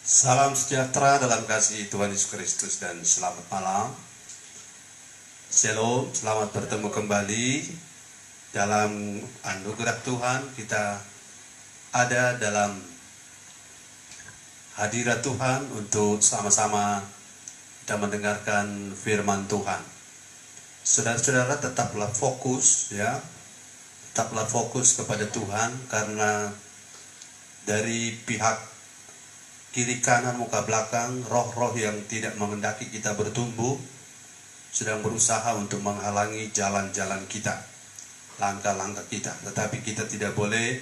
Salam sejahtera dalam kasih Tuhan Yesus Kristus dan selamat malam. Shalom, selamat bertemu kembali dalam anugerah Tuhan. Kita ada dalam hadirat Tuhan untuk sama-sama kita mendengarkan firman Tuhan. Saudara-saudara, tetaplah fokus ya. Tetaplah fokus kepada Tuhan, karena dari pihak kiri kanan muka belakang, roh-roh yang tidak menghendaki kita bertumbuh sedang berusaha untuk menghalangi jalan-jalan kita, langkah-langkah kita. Tetapi kita tidak boleh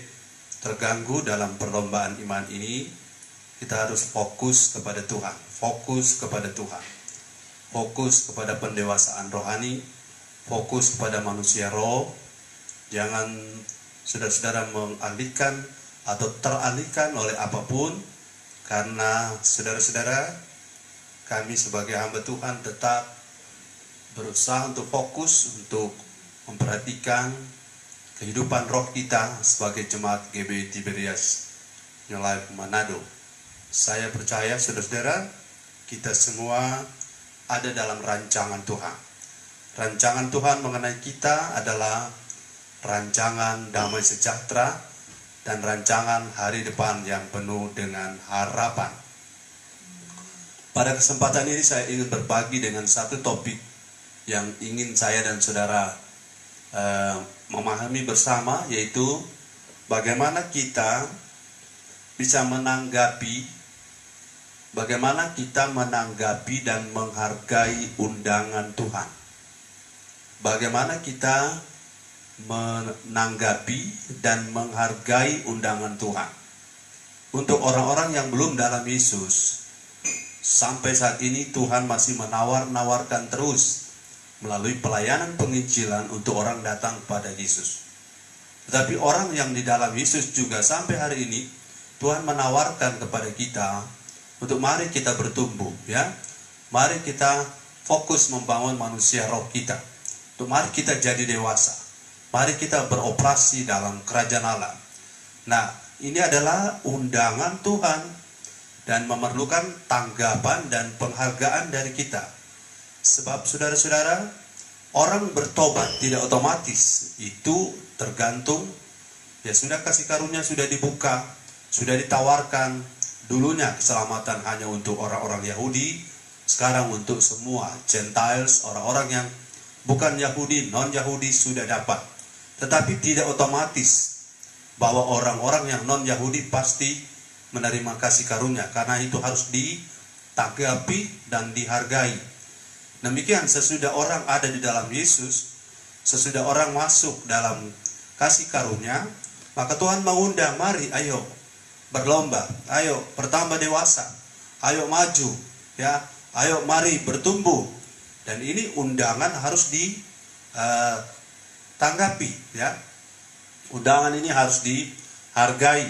terganggu dalam perlombaan iman ini. Kita harus fokus kepada Tuhan, fokus kepada Tuhan, fokus kepada pendewasaan rohani, fokus kepada manusia roh. Jangan saudara-saudara mengalihkan atau teralihkan oleh apapun. Karena saudara-saudara, kami sebagai hamba Tuhan tetap berusaha untuk fokus untuk memperhatikan kehidupan roh kita sebagai jemaat GBI Tiberias New Life Manado. Saya percaya saudara-saudara, kita semua ada dalam rancangan Tuhan. Rancangan Tuhan mengenai kita adalah rancangan damai sejahtera dan rancangan hari depan yang penuh dengan harapan. Pada kesempatan ini saya ingin berbagi dengan satu topik yang ingin saya dan saudara memahami bersama, yaitu bagaimana kita bisa menanggapi, bagaimana kita menanggapi dan menghargai undangan Tuhan. Bagaimana kita menanggapi dan menghargai undangan Tuhan. Untuk orang-orang yang belum dalam Yesus, sampai saat ini Tuhan masih menawar-nawarkan terus melalui pelayanan penginjilan untuk orang datang pada Yesus. Tetapi orang yang di dalam Yesus juga sampai hari ini Tuhan menawarkan kepada kita untuk mari kita bertumbuh ya. Mari kita fokus membangun manusia roh kita. Untuk mari kita jadi dewasa. Mari kita beroperasi dalam kerajaan Allah. Nah, ini adalah undangan Tuhan dan memerlukan tanggapan dan penghargaan dari kita. Sebab saudara-saudara, orang bertobat tidak otomatis. Itu tergantung, ya sudah kasih karunia sudah dibuka, sudah ditawarkan. Dulunya keselamatan hanya untuk orang-orang Yahudi, sekarang untuk semua Gentiles, orang-orang yang bukan Yahudi, non-Yahudi sudah dapat. Tetapi tidak otomatis bahwa orang-orang yang non-Yahudi pasti menerima kasih karunia, karena itu harus ditanggapi dan dihargai. Demikian sesudah orang ada di dalam Yesus, sesudah orang masuk dalam kasih karunia, maka Tuhan mengundang, mari ayo berlomba, ayo bertambah dewasa, ayo maju ya, ayo mari bertumbuh. Dan ini undangan harus tanggapi ya. Undangan ini harus dihargai.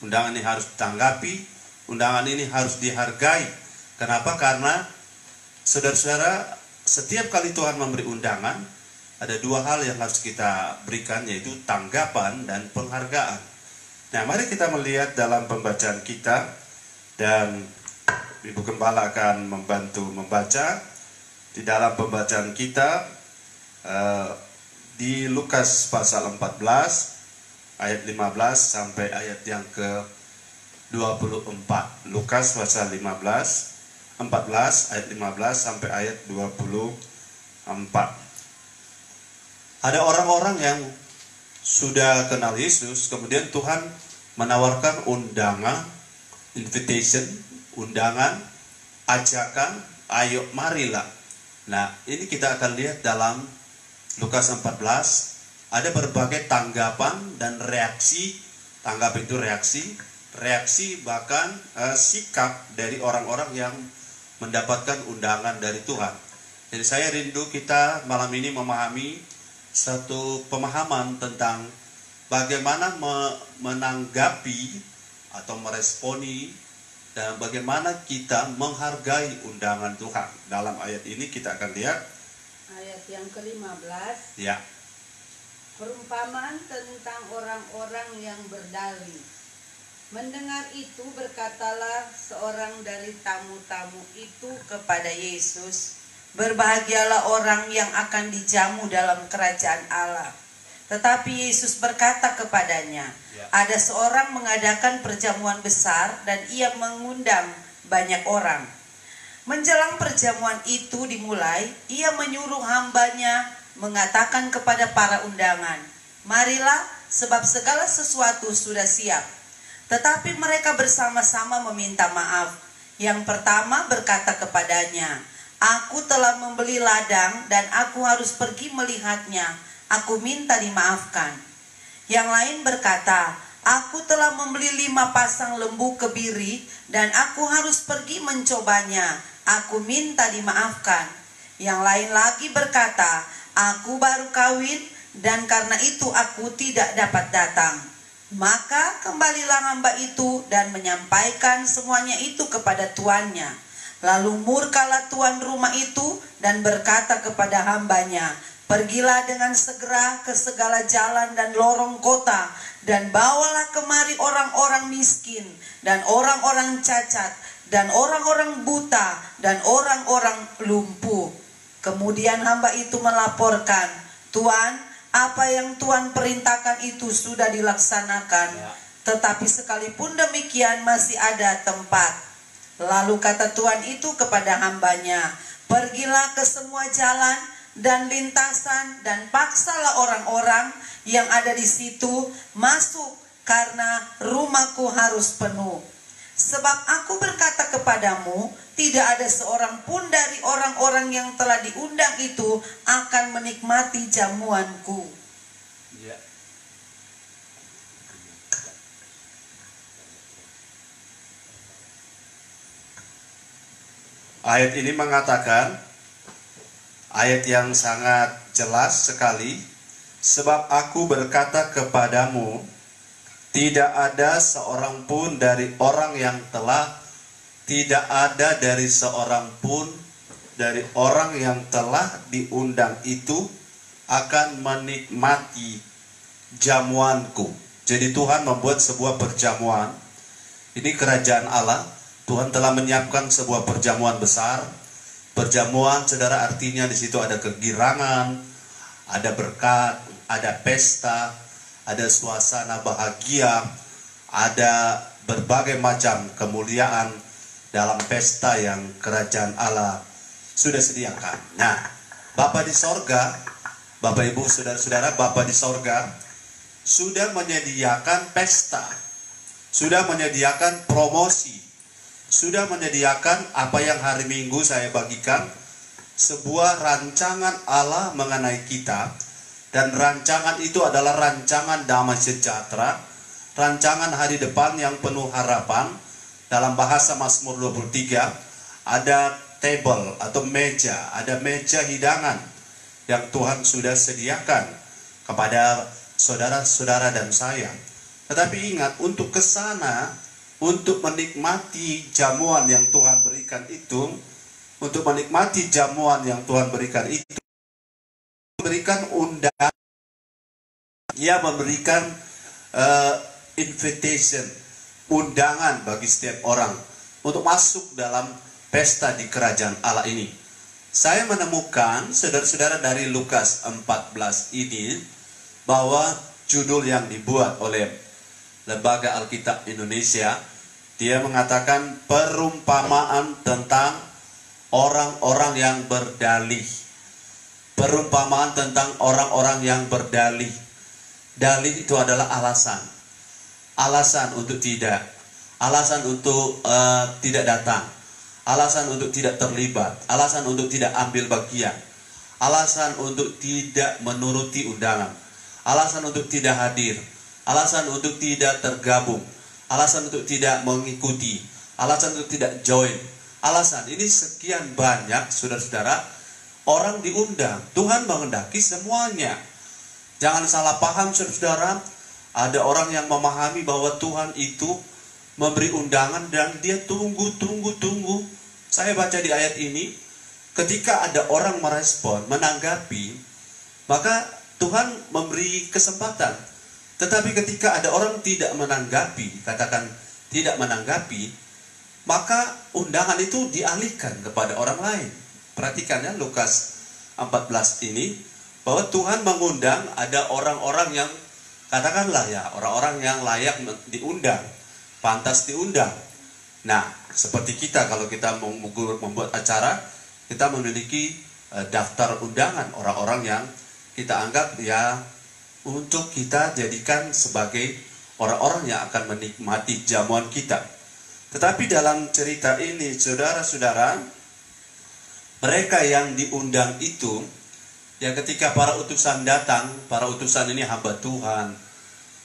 Undangan ini harus ditanggapi. Undangan ini harus dihargai. Kenapa? Karena saudara-saudara, setiap kali Tuhan memberi undangan, ada dua hal yang harus kita berikan, yaitu tanggapan dan penghargaan. Nah, mari kita melihat dalam pembacaan kita, dan Ibu Gembala akan membantu membaca di dalam pembacaan kita di Lukas pasal 14 ayat 15 sampai ayat yang ke-24. Lukas pasal 14 ayat 15 sampai ayat 24. Ada orang-orang yang sudah kenal Yesus, kemudian Tuhan menawarkan undangan, invitation, undangan, ajakan, ayo marilah. Nah, ini kita akan lihat dalam Lukas 14, ada berbagai tanggapan dan reaksi. Tanggap itu reaksi bahkan sikap dari orang-orang yang mendapatkan undangan dari Tuhan. Jadi saya rindu kita malam ini memahami satu pemahaman tentang bagaimana menanggapi atau meresponi dan bagaimana kita menghargai undangan Tuhan. Dalam ayat ini kita akan lihat ayat yang ke-15. ya. Perumpamaan tentang orang-orang yang berdalih. Mendengar itu berkatalah seorang dari tamu-tamu itu kepada Yesus, "Berbahagialah orang yang akan dijamu dalam kerajaan Allah." Tetapi Yesus berkata kepadanya, "Ada seorang mengadakan perjamuan besar dan ia mengundang banyak orang. Menjelang perjamuan itu dimulai, ia menyuruh hambanya mengatakan kepada para undangan, 'Marilah, sebab segala sesuatu sudah siap.' Tetapi mereka bersama-sama meminta maaf. Yang pertama berkata kepadanya, 'Aku telah membeli ladang dan aku harus pergi melihatnya. Aku minta dimaafkan.' Yang lain berkata, 'Aku telah membeli 5 pasang lembu kebiri dan aku harus pergi mencobanya. Aku minta dimaafkan.' Yang lain lagi berkata, 'Aku baru kawin dan karena itu aku tidak dapat datang.' Maka kembalilah hamba itu dan menyampaikan semuanya itu kepada tuannya. Lalu murkalah tuan rumah itu dan berkata kepada hambanya, 'Pergilah dengan segera ke segala jalan dan lorong kota dan bawalah kemari orang-orang miskin dan orang-orang cacat dan orang-orang buta dan orang-orang lumpuh.' Kemudian hamba itu melaporkan, 'Tuan, apa yang Tuhan perintahkan itu sudah dilaksanakan, tetapi sekalipun demikian masih ada tempat.' Lalu kata Tuhan itu kepada hambanya, 'Pergilah ke semua jalan dan lintasan dan paksalah orang-orang yang ada di situ masuk, karena rumahku harus penuh. Sebab aku berkata kepadamu, tidak ada seorang pun dari orang-orang yang telah diundang itu akan menikmati jamuanku.'" Ya. Ayat ini mengatakan, ayat yang sangat jelas sekali, "Sebab aku berkata kepadamu, tidak ada seorang pun dari orang yang tidak ada dari seorang pun dari orang yang telah diundang itu akan menikmati jamuanku." Jadi Tuhan membuat sebuah perjamuan. Ini kerajaan Allah. Tuhan telah menyiapkan sebuah perjamuan besar. Perjamuan, saudara, artinya di situ ada kegirangan, ada berkat, ada pesta, ada suasana bahagia, ada berbagai macam kemuliaan dalam pesta yang kerajaan Allah sudah sediakan. Nah, Bapa di sorga, Bapak Ibu, saudara-saudara, Bapa di sorga sudah menyediakan pesta, sudah menyediakan promosi, sudah menyediakan apa yang hari Minggu saya bagikan, sebuah rancangan Allah mengenai kita. Dan rancangan itu adalah rancangan damai sejahtera, rancangan hari depan yang penuh harapan. Dalam bahasa Mazmur 23, ada table atau meja, ada meja hidangan yang Tuhan sudah sediakan kepada saudara-saudara dan saya. Tetapi ingat, untuk ke sana, untuk menikmati jamuan yang Tuhan berikan itu, untuk menikmati jamuan yang Tuhan berikan itu, memberikan undangan, ia memberikan invitation, undangan bagi setiap orang untuk masuk dalam pesta di kerajaan Allah ini. Saya menemukan, saudara-saudara, dari Lukas 14 ini, bahwa judul yang dibuat oleh Lembaga Alkitab Indonesia, dia mengatakan perumpamaan tentang orang-orang yang berdalih. Perumpamaan tentang orang-orang yang berdalih. Dalih itu adalah alasan. Alasan untuk tidak. Alasan untuk tidak datang. Alasan untuk tidak terlibat. Alasan untuk tidak ambil bagian. Alasan untuk tidak menuruti undangan. Alasan untuk tidak hadir. Alasan untuk tidak tergabung. Alasan untuk tidak mengikuti. Alasan untuk tidak join. Alasan ini sekian banyak, saudara-saudara. Orang diundang, Tuhan menghendaki semuanya. Jangan salah paham, saudara-saudara. Ada orang yang memahami bahwa Tuhan itu memberi undangan dan dia tunggu. Saya baca di ayat ini, ketika ada orang merespon, menanggapi, maka Tuhan memberi kesempatan. Tetapi ketika ada orang tidak menanggapi, katakan tidak menanggapi, maka undangan itu dialihkan kepada orang lain. Perhatikan ya Lukas 14 ini, bahwa Tuhan mengundang ada orang-orang yang, katakanlah ya, orang-orang yang layak diundang, pantas diundang. Nah, seperti kita kalau kita membuat acara, kita memiliki daftar undangan orang-orang yang kita anggap ya untuk kita jadikan sebagai orang-orang yang akan menikmati jamuan kita. Tetapi dalam cerita ini, saudara-saudara, mereka yang diundang itu, ya ketika para utusan datang, para utusan ini hamba Tuhan,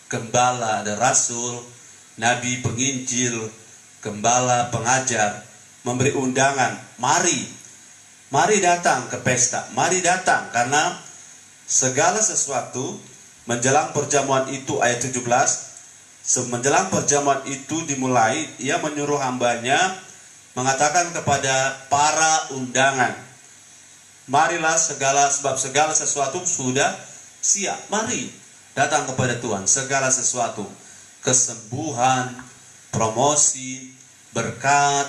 gembala, ada rasul, nabi, penginjil, gembala, pengajar, memberi undangan, mari datang ke pesta, mari datang, karena segala sesuatu menjelang perjamuan itu, ayat 17, menjelang perjamuan itu dimulai, ia menyuruh hambanya mengatakan kepada para undangan, marilah sebab segala sesuatu sudah siap, mari datang kepada Tuhan, segala sesuatu, kesembuhan, promosi, berkat,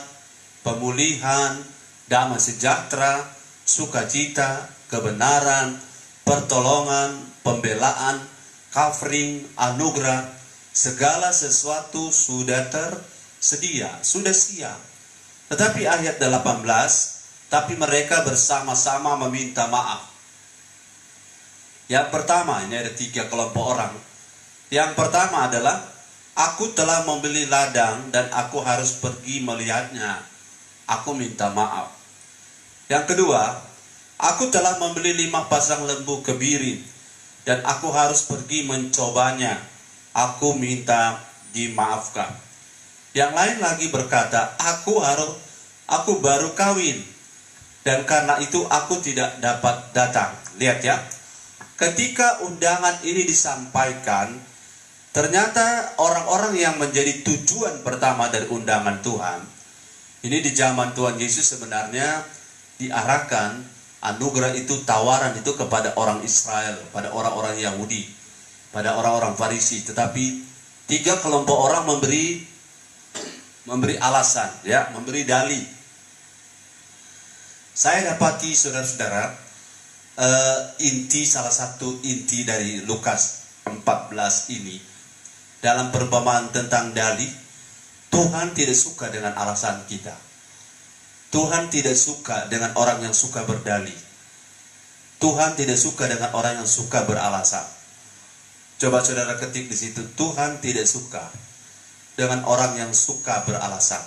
pemulihan, damai sejahtera, sukacita, kebenaran, pertolongan, pembelaan, covering, anugerah, segala sesuatu sudah tersedia, sudah siap. Tetapi ayat 18, tapi mereka bersama-sama meminta maaf. Yang pertama, ini ada 3 kelompok orang. Yang pertama adalah, aku telah membeli ladang dan aku harus pergi melihatnya. Aku minta maaf. Yang kedua, aku telah membeli 5 pasang lembu kebiri dan aku harus pergi mencobanya. Aku minta dimaafkan. Yang lain lagi berkata, aku baru kawin dan karena itu aku tidak dapat datang. Lihat ya, ketika undangan ini disampaikan, ternyata orang-orang yang menjadi tujuan pertama dari undangan Tuhan, ini di zaman Tuhan Yesus sebenarnya diarahkan anugerah itu, tawaran itu kepada orang Israel, pada orang-orang Yahudi, pada orang-orang Farisi. Tetapi 3 kelompok orang memberi alasan, ya, memberi dalih. Saya dapati saudara-saudara, salah satu inti dari Lukas 14 ini, dalam perumpamaan tentang dalih, Tuhan tidak suka dengan alasan kita. Tuhan tidak suka dengan orang yang suka berdalih. Tuhan tidak suka dengan orang yang suka beralasan. Coba saudara ketik di situ, Tuhan tidak suka dengan orang yang suka beralasan.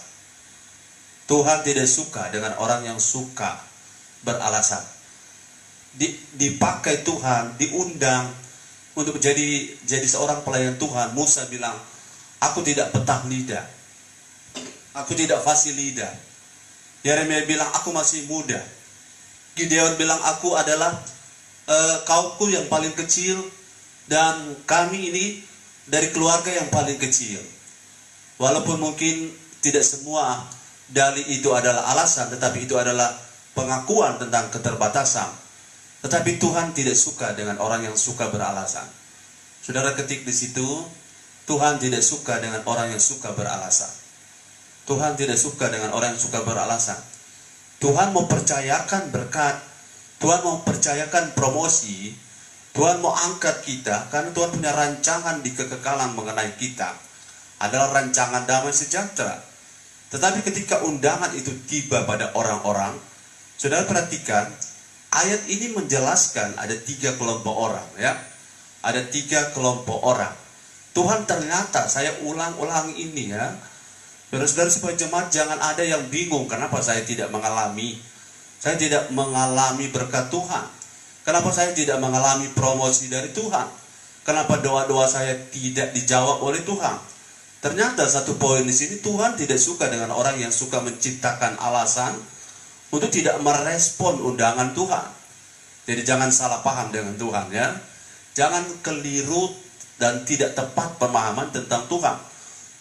Tuhan tidak suka dengan orang yang suka beralasan. Dipakai Tuhan, diundang untuk jadi seorang pelayan Tuhan. Musa bilang, aku tidak petah lidah, aku tidak fasih lidah. Yeremia bilang, aku masih muda. Gideon bilang, aku adalah kaumku yang paling kecil dan kami ini dari keluarga yang paling kecil. Walaupun mungkin tidak semua dalih itu adalah alasan, tetapi itu adalah pengakuan tentang keterbatasan. Tetapi Tuhan tidak suka dengan orang yang suka beralasan. Saudara ketik di situ, Tuhan tidak suka dengan orang yang suka beralasan. Tuhan tidak suka dengan orang yang suka beralasan. Tuhan mau percayakan berkat, Tuhan mau percayakan promosi, Tuhan mau angkat kita, karena Tuhan punya rancangan di kekekalan mengenai kita, adalah rancangan damai sejahtera. Tetapi ketika undangan itu tiba pada orang-orang, saudara perhatikan, ayat ini menjelaskan ada 3 kelompok orang, ya. Ada 3 kelompok orang. Tuhan ternyata, saya ulang-ulang ini ya, saudara-saudara supaya jemaat jangan ada yang bingung, kenapa saya tidak mengalami berkat Tuhan, kenapa saya tidak mengalami promosi dari Tuhan, kenapa doa-doa saya tidak dijawab oleh Tuhan. Ternyata satu poin di sini, Tuhan tidak suka dengan orang yang suka menciptakan alasan untuk tidak merespon undangan Tuhan. Jadi jangan salah paham dengan Tuhan ya. Jangan keliru dan tidak tepat pemahaman tentang Tuhan.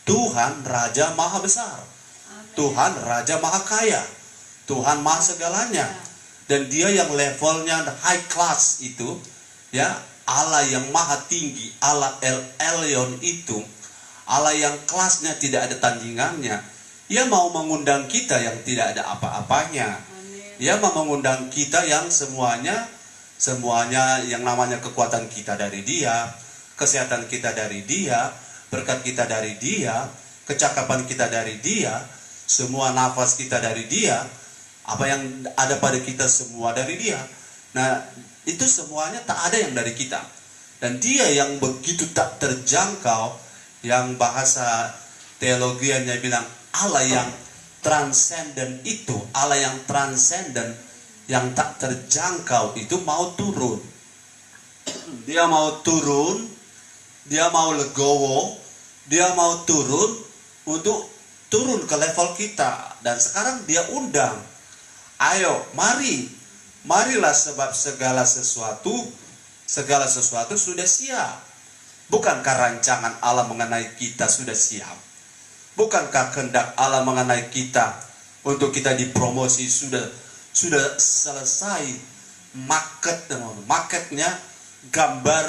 Tuhan Raja Maha Besar. Amen. Tuhan Raja Maha Kaya. Tuhan Maha segalanya. Dan dia yang levelnya high class itu, ya, Allah yang maha tinggi, Allah El Elyon itu Allah yang kelasnya tidak ada tandingannya. Ia mau mengundang kita yang tidak ada apa-apanya. Dia mau mengundang kita yang semuanya yang namanya kekuatan kita dari Dia, kesehatan kita dari Dia, berkat kita dari Dia, kecakapan kita dari Dia, semua nafas kita dari Dia, apa yang ada pada kita semua dari Dia. Nah, itu semuanya tak ada yang dari kita. Dan Dia yang begitu tak terjangkau, yang bahasa teologiannya bilang Allah yang transenden itu, Allah yang transenden, yang tak terjangkau itu mau turun. Dia mau turun, dia mau legowo, dia mau turun untuk turun ke level kita. Dan sekarang dia undang, ayo marilah sebab segala sesuatu sudah siap. Bukankah rancangan Allah mengenai kita sudah siap? Bukankah kehendak Allah mengenai kita untuk kita dipromosi sudah selesai? Marketnya, gambar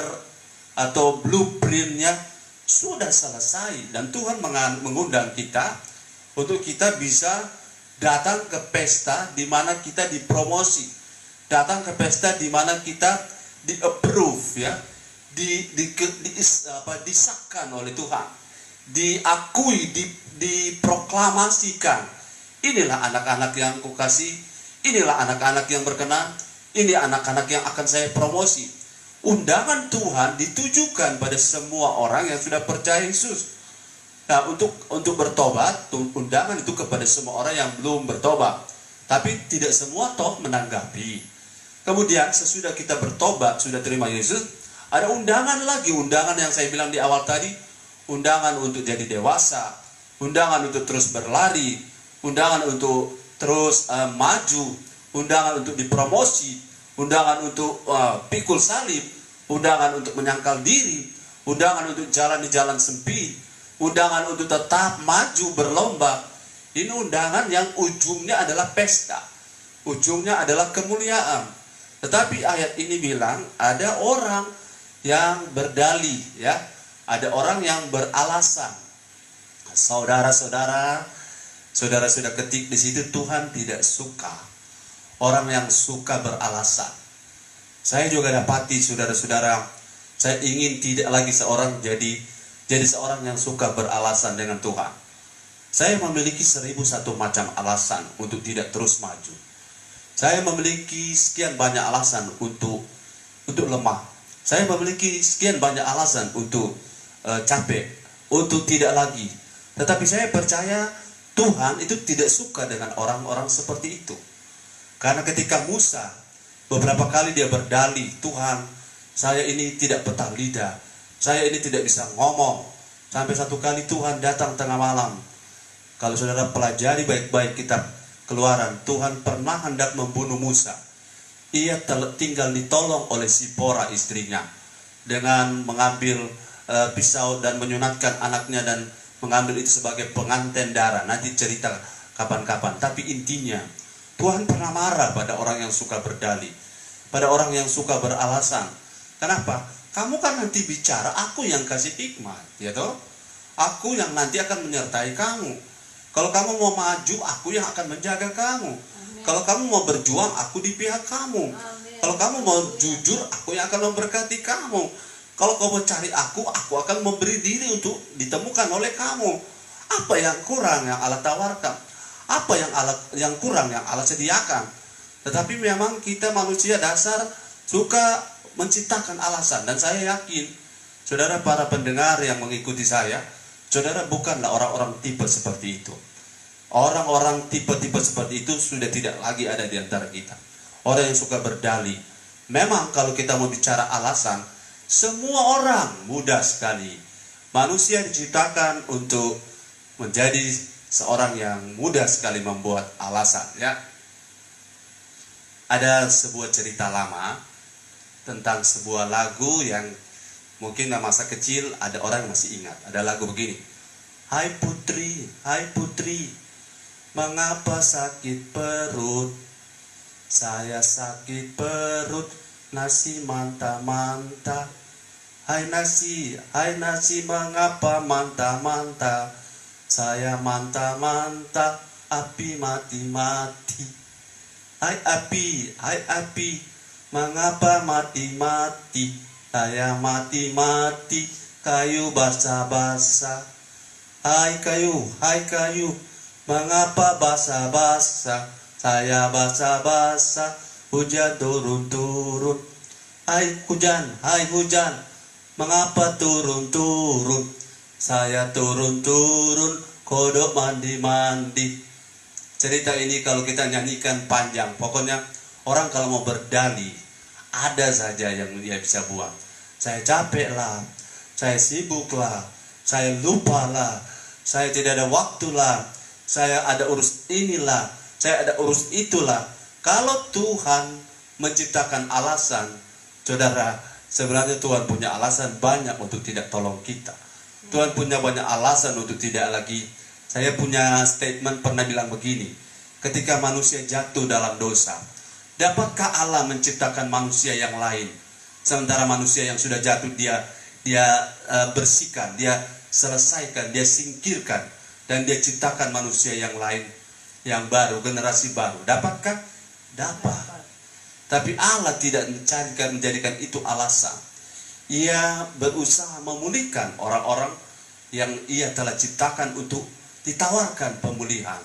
atau blueprintnya sudah selesai. Dan Tuhan mengundang kita untuk kita bisa datang ke pesta di mana kita dipromosi, datang ke pesta di mana kita di-approve, ya, disahkan oleh Tuhan, diakui, diproklamasikan. Inilah anak-anak yang kukasih, inilah anak-anak yang berkenan, ini anak-anak yang akan saya promosi. Undangan Tuhan ditujukan pada semua orang yang sudah percaya Yesus. Nah, untuk bertobat, undangan itu kepada semua orang yang belum bertobat. Tapi tidak semua toh menanggapi. Kemudian sesudah kita bertobat, sudah terima Yesus, ada undangan lagi, undangan yang saya bilang di awal tadi, undangan untuk jadi dewasa, undangan untuk terus berlari, undangan untuk terus maju, undangan untuk dipromosi, undangan untuk pikul salib, undangan untuk menyangkal diri, undangan untuk jalan di jalan sempit, undangan untuk tetap maju berlomba. Ini undangan yang ujungnya adalah pesta, ujungnya adalah kemuliaan. Tetapi ayat ini bilang ada orang yang berdalih, ya, ada orang yang beralasan. Saudara sudah ketik di situ, Tuhan tidak suka orang yang suka beralasan. Saya juga dapati, saudara-saudara, saya ingin tidak lagi seorang jadi seorang yang suka beralasan dengan Tuhan. Saya memiliki 1001 macam alasan untuk tidak terus maju. Saya memiliki sekian banyak alasan untuk lemah. Saya memiliki sekian banyak alasan untuk capek, untuk tidak lagi. Tetapi saya percaya Tuhan itu tidak suka dengan orang-orang seperti itu. Karena ketika Musa beberapa kali dia berdalih, Tuhan, saya ini tidak petah lidah, saya ini tidak bisa ngomong. Sampai satu kali Tuhan datang tengah malam. Kalau saudara pelajari baik-baik kitab Keluaran, Tuhan pernah hendak membunuh Musa. Ia tinggal ditolong oleh Sipora istrinya dengan mengambil pisau dan menyunatkan anaknya dan mengambil itu sebagai pengantin darah. Nanti cerita kapan-kapan. Tapi intinya Tuhan pernah marah pada orang yang suka berdalih, pada orang yang suka beralasan. Kenapa? Kamu kan nanti bicara, aku yang kasih hikmat, ya toh? Aku yang nanti akan menyertai kamu. Kalau kamu mau maju, aku yang akan menjaga kamu. Amen. Kalau kamu mau berjuang, aku di pihak kamu. Amen. Kalau kamu mau jujur, aku yang akan memberkati kamu. Kalau kamu cari aku akan memberi diri untuk ditemukan oleh kamu. Apa yang kurang yang Allah tawarkan? Apa yang kurang yang Allah sediakan? Tetapi memang kita manusia dasar suka menciptakan alasan. Dan saya yakin, saudara para pendengar yang mengikuti saya, saudara bukanlah orang-orang tipe seperti itu. Orang-orang tipe-tipe seperti itu sudah tidak lagi ada di antara kita. Orang yang suka berdalih. Memang kalau kita mau bicara alasan, semua orang mudah sekali. Manusia diciptakan untuk menjadi seorang yang mudah sekali membuat alasan, ya. Ada sebuah cerita lama tentang sebuah lagu yang mungkin masa kecil ada orang yang masih ingat. Ada lagu begini. Hai putri, mengapa sakit perut? Saya sakit perut, nasi manta-manta. hai nasi mengapa manta-manta? Saya manta-manta, api mati-mati. Hai api, mengapa mati-mati? Saya mati-mati, kayu basah-basah. Hai kayu, mengapa basah-basah? Saya basah-basah, hujan turun-turun. Hai hujan, mengapa turun-turun? Saya turun-turun, kodok mandi-mandi. Cerita ini kalau kita nyanyikan panjang. Pokoknya orang kalau mau berdalih, ada saja yang dia bisa buat. Saya capek lah, saya sibuk lah, saya lupa lah, saya tidak ada waktu lah, saya ada urus inilah, saya ada urus itulah. Kalau Tuhan menciptakan alasan, saudara, sebenarnya Tuhan punya alasan banyak untuk tidak tolong kita. Tuhan punya banyak alasan untuk tidak lagi. Saya punya statement pernah bilang begini, ketika manusia jatuh dalam dosa, dapatkah Allah menciptakan manusia yang lain? Sementara manusia yang sudah jatuh dia bersihkan, dia selesaikan, dia singkirkan, dan dia ciptakan manusia yang lain, yang baru, generasi baru. Dapatkah? Dapat. Tapi Allah tidak menjadikan itu alasan. Ia berusaha memulihkan orang-orang yang ia telah ciptakan untuk ditawarkan pemulihan.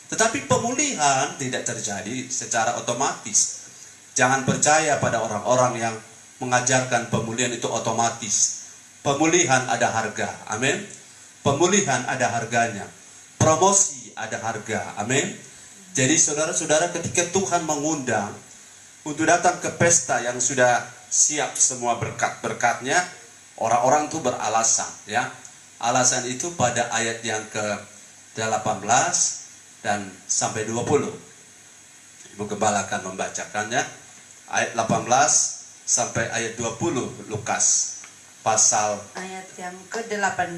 Tetapi pemulihan tidak terjadi secara otomatis. Jangan percaya pada orang-orang yang mengajarkan pemulihan itu otomatis. Pemulihan ada harga, amin. Pemulihan ada harganya. Promosi ada harga, amin. Jadi saudara-saudara, ketika Tuhan mengundang untuk datang ke pesta yang sudah siap semua berkat-berkatnya, orang-orang itu beralasan, ya. Alasan itu pada ayat yang ke-18 dan sampai 20. Ibu Gembala akan membacakannya. Ayat 18 sampai ayat 20 Lukas pasal ayat yang ke-18.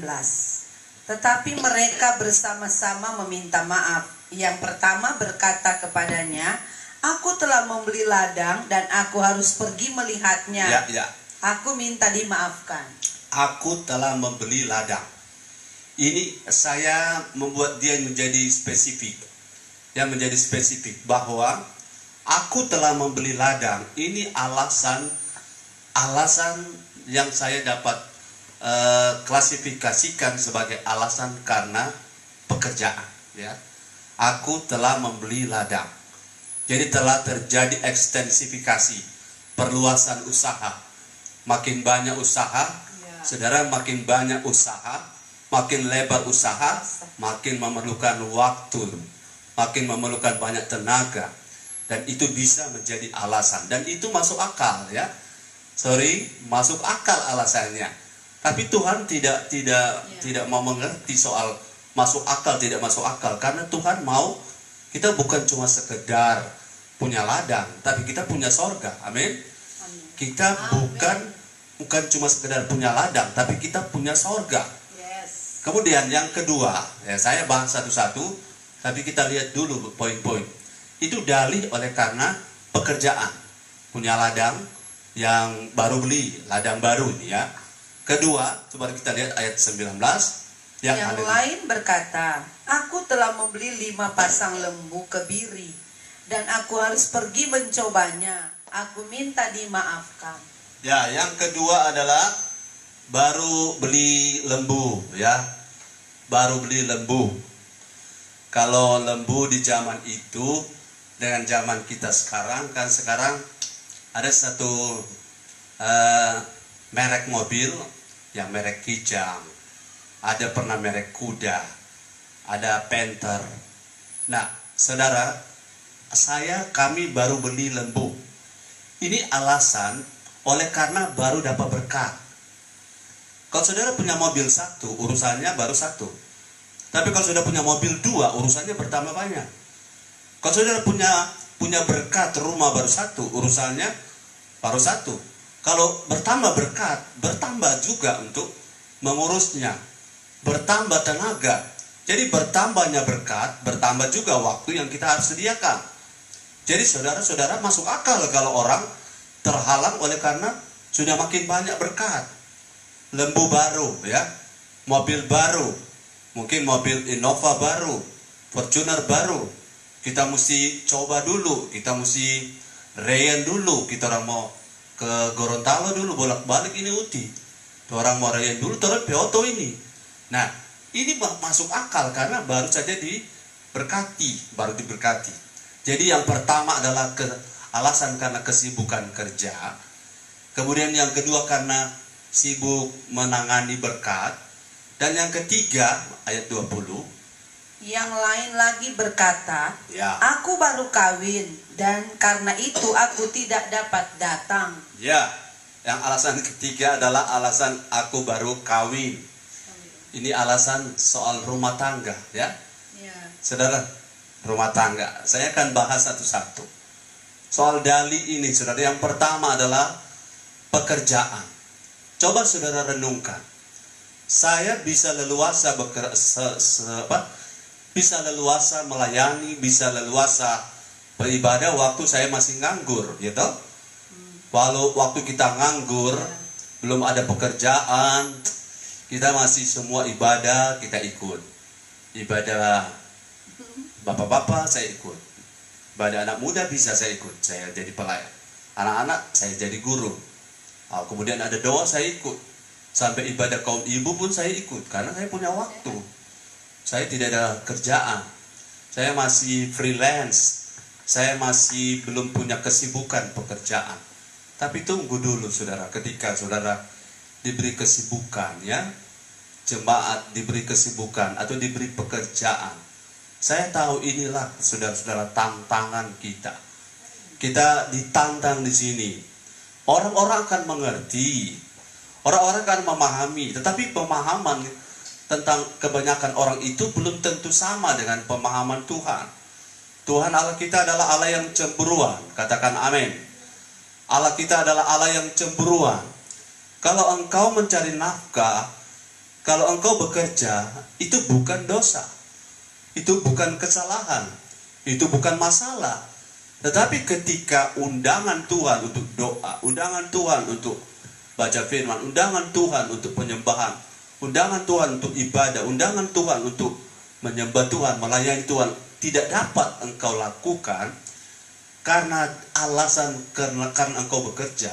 Tetapi mereka bersama-sama meminta maaf. Yang pertama berkata kepadanya, aku telah membeli ladang dan aku harus pergi melihatnya. Ya. Aku minta dimaafkan. Aku telah membeli ladang. Ini saya membuat dia menjadi spesifik. Yang menjadi spesifik bahwa aku telah membeli ladang. Ini alasan yang saya dapat klasifikasikan sebagai alasan karena pekerjaan, ya. Aku telah membeli ladang. Jadi telah terjadi ekstensifikasi, perluasan usaha. Makin banyak usaha, saudara, makin banyak usaha, makin lebar usaha, makin memerlukan waktu, makin memerlukan banyak tenaga. Dan itu bisa menjadi alasan. Dan itu masuk akal, ya. Masuk akal alasannya. Tapi Tuhan tidak mau mengerti soal masuk akal tidak masuk akal, karena Tuhan mau kita bukan cuma sekedar punya ladang, tapi kita punya sorga. Amin. Kita bukan cuma sekedar punya ladang, tapi kita punya sorga. Kemudian yang kedua, ya, saya bahas satu-satu, tapi kita lihat dulu poin-poin. Itu dalih oleh karena pekerjaan, punya ladang yang baru beli, ladang baru, ya. Kedua, coba kita lihat ayat 19. Yang lain berkata, aku telah membeli 5 pasang lembu kebiri, dan aku harus pergi mencobanya. Aku minta dimaafkan. Ya, yang kedua adalah baru beli lembu, ya. Baru beli lembu. Kalau lembu di zaman itu dengan zaman kita sekarang, kan sekarang ada satu merek mobil yang merek Kijang, ada pernah merek kuda, ada Panther. Nah, saudara, kami baru beli lembu. Ini alasan oleh karena baru dapat berkat. Kalau saudara punya mobil satu, urusannya baru satu. Tapi kalau saudara punya mobil 2, urusannya bertambah banyak. Kalau saudara punya berkat rumah baru satu, urusannya baru satu. Kalau bertambah berkat, bertambah juga untuk mengurusnya, bertambah tenaga. Jadi bertambahnya berkat, bertambah juga waktu yang kita harus sediakan. Jadi saudara-saudara, masuk akal kalau orang terhalang oleh karena sudah makin banyak berkat. lembu baru, ya, mobil baru, mungkin mobil Innova baru, Fortuner baru, kita mesti coba dulu, kita mesti rayan dulu, kita orang mau ke Gorontalo dulu, bolak-balik ini Uti, orang mau rayan dulu, terus Pioto ini. Nah, ini masuk akal karena baru saja baru diberkati. Jadi yang pertama adalah alasan karena kesibukan kerja, kemudian yang kedua karena sibuk menangani berkat, dan yang ketiga ayat 20, yang lain lagi berkata, ya, aku baru kawin dan karena itu aku tidak dapat datang. Ya, yang alasan ketiga adalah alasan aku baru kawin. Ini alasan soal rumah tangga, ya. Ya. Saudara, rumah tangga. Saya akan bahas satu-satu. Soal dalih ini, saudara, yang pertama adalah pekerjaan. Coba saudara renungkan. Saya bisa leluasa bisa leluasa melayani, bisa leluasa beribadah waktu saya masih nganggur, gitu. Walau waktu kita nganggur, belum ada pekerjaan, kita masih semua ibadah, kita ikut. Ibadah bapak-bapak saya ikut. Ibadah anak muda bisa saya ikut, saya jadi pelayan. Anak-anak saya jadi guru. Kemudian ada doa saya ikut. Sampai ibadah kaum ibu pun saya ikut. Karena saya punya waktu. Saya tidak ada kerjaan. Saya masih freelance. Saya masih belum punya kesibukan pekerjaan. Tapi tunggu dulu saudara. Ketika saudara diberi kesibukan, ya, jemaat diberi kesibukan atau diberi pekerjaan, saya tahu inilah saudara-saudara tantangan kita. Kita ditantang di sini. Orang-orang akan mengerti, orang-orang akan memahami, tetapi pemahaman tentang kebanyakan orang itu belum tentu sama dengan pemahaman Tuhan. Tuhan Allah kita adalah Allah yang cemburuan, katakan amin. Allah kita adalah Allah yang cemburuan. Kalau engkau mencari nafkah, kalau engkau bekerja, itu bukan dosa, itu bukan kesalahan, itu bukan masalah. Tetapi ketika undangan Tuhan untuk doa, undangan Tuhan untuk baca firman, undangan Tuhan untuk penyembahan, undangan Tuhan untuk ibadah, undangan Tuhan untuk menyembah Tuhan, melayani Tuhan, tidak dapat engkau lakukan karena alasan karena engkau bekerja.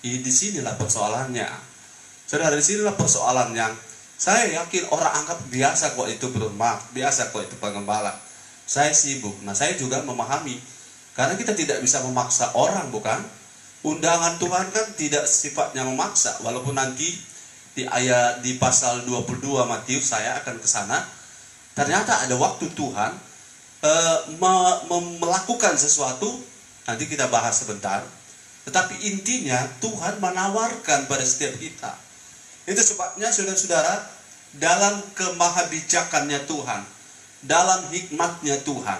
Di sinilah persoalannya. Saudara, di sinilah persoalan yang saya yakin orang anggap biasa kok itu berumah, biasa kok itu pengembala. Saya sibuk. Nah, saya juga memahami. Karena kita tidak bisa memaksa orang, bukan? Undangan Tuhan kan tidak sifatnya memaksa. Walaupun nanti di pasal 22 Matius saya akan ke sana. Ternyata ada waktu Tuhan melakukan sesuatu. Nanti kita bahas sebentar. Tetapi intinya Tuhan menawarkan pada setiap kita. Itu sebabnya saudara-saudara, dalam kemahabijakannya Tuhan, dalam hikmatnya Tuhan,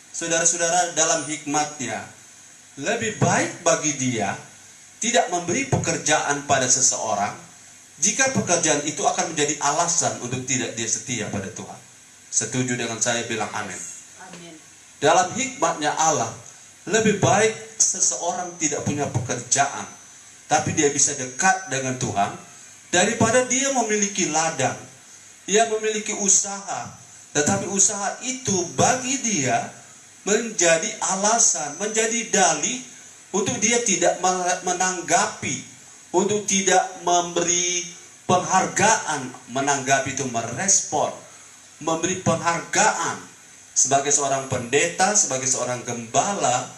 saudara-saudara, dalam hikmatnya, lebih baik bagi Dia tidak memberi pekerjaan pada seseorang jika pekerjaan itu akan menjadi alasan untuk tidak dia setia pada Tuhan. Setuju dengan saya? Bilang amin. Amin. Dalam hikmatnya Allah, lebih baik seseorang tidak punya pekerjaan, tapi dia bisa dekat dengan Tuhan, daripada dia memiliki ladang, dia memiliki usaha, tetapi usaha itu bagi dia menjadi alasan, menjadi dalih untuk dia tidak menanggapi, untuk tidak memberi penghargaan. Menanggapi itu merespon, memberi penghargaan. Sebagai seorang pendeta, sebagai seorang gembala,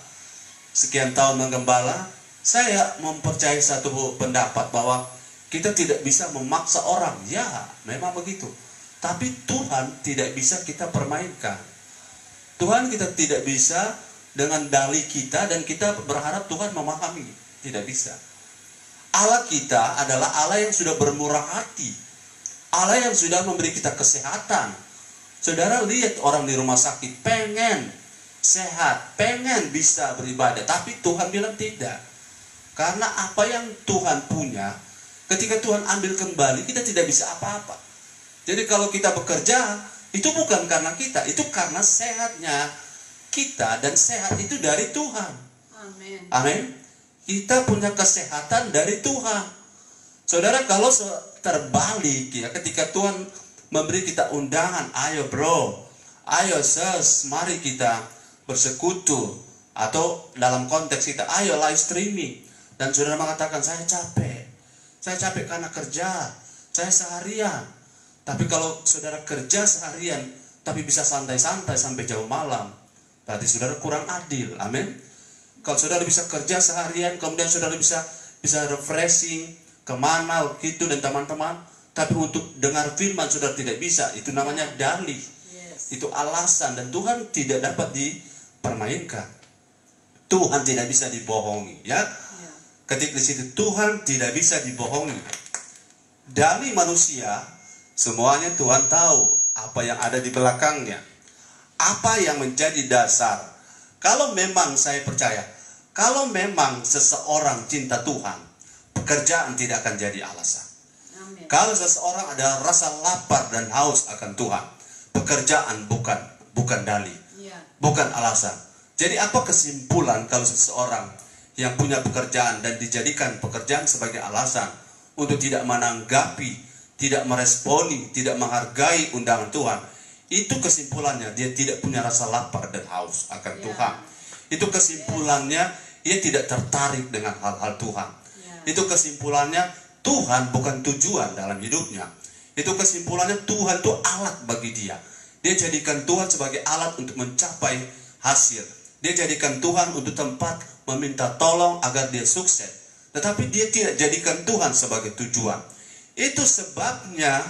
sekian tahun menggembala, saya mempercayai satu pendapat bahwa kita tidak bisa memaksa orang. Ya, memang begitu. Tapi Tuhan tidak bisa kita permainkan. Tuhan kita tidak bisa dengan dalih kita dan kita berharap Tuhan memahami. Tidak bisa. Allah kita adalah Allah yang sudah bermurah hati. Allah yang sudah memberi kita kesehatan. Saudara lihat orang di rumah sakit pengen sehat, pengen bisa beribadah, tapi Tuhan bilang tidak. Karena apa yang Tuhan punya, ketika Tuhan ambil kembali, kita tidak bisa apa-apa. Jadi kalau kita bekerja, itu bukan karena kita, itu karena sehatnya kita, dan sehat itu dari Tuhan. Amin. Amin. Kita punya kesehatan dari Tuhan. Saudara, kalau terbalik ya, ketika Tuhan memberi kita undangan, ayo bro, ayo sis, mari kita bersekutu, atau dalam konteks kita, ayo live streaming, dan saudara mengatakan saya capek karena kerja, saya seharian. Tapi kalau saudara kerja seharian tapi bisa santai-santai sampai jauh malam, berarti saudara kurang adil. Amin. Kalau saudara bisa kerja seharian, kemudian saudara bisa refreshing kemana gitu dan teman-teman, tapi untuk dengar firman saudara tidak bisa, itu namanya dalih. Itu alasan, dan Tuhan tidak dapat dipermainkan. Tuhan tidak bisa dibohongi, ya. Ketika di situ Tuhan tidak bisa dibohongi. Dalih manusia, semuanya Tuhan tahu apa yang ada di belakangnya, apa yang menjadi dasar. Kalau memang saya percaya, kalau memang seseorang cinta Tuhan, pekerjaan tidak akan jadi alasan. Amin. Kalau seseorang ada rasa lapar dan haus akan Tuhan, pekerjaan bukan dalih, bukan alasan. Jadi apa kesimpulan kalau seseorang yang punya pekerjaan dan dijadikan pekerjaan sebagai alasan untuk tidak menanggapi, tidak meresponi, tidak menghargai undangan Tuhan? Itu kesimpulannya, dia tidak punya rasa lapar dan haus akan Tuhan. Itu kesimpulannya, dia tidak tertarik dengan hal-hal Tuhan. Itu kesimpulannya, Tuhan bukan tujuan dalam hidupnya. Itu kesimpulannya, Tuhan itu alat bagi dia. Dia jadikan Tuhan sebagai alat untuk mencapai hasil. Dia jadikan Tuhan untuk tempat meminta tolong agar dia sukses. Tetapi dia tidak jadikan Tuhan sebagai tujuan. Itu sebabnya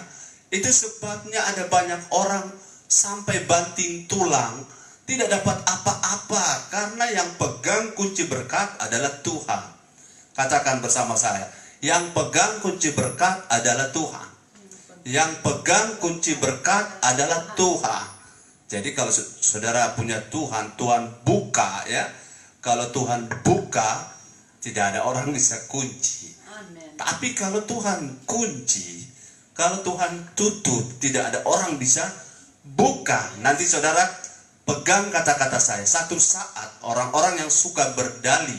ada banyak orang sampai banting tulang, tidak dapat apa-apa, karena yang pegang kunci berkat adalah Tuhan. Katakan bersama saya, yang pegang kunci berkat adalah Tuhan. Yang pegang kunci berkat adalah Tuhan. Jadi kalau saudara punya Tuhan, Tuhan buka ya. Kalau Tuhan buka, tidak ada orang bisa kunci. Amen. Tapi kalau Tuhan kunci, kalau Tuhan tutup, tidak ada orang bisa buka. Nanti saudara pegang kata-kata saya. Satu saat orang-orang yang suka berdalih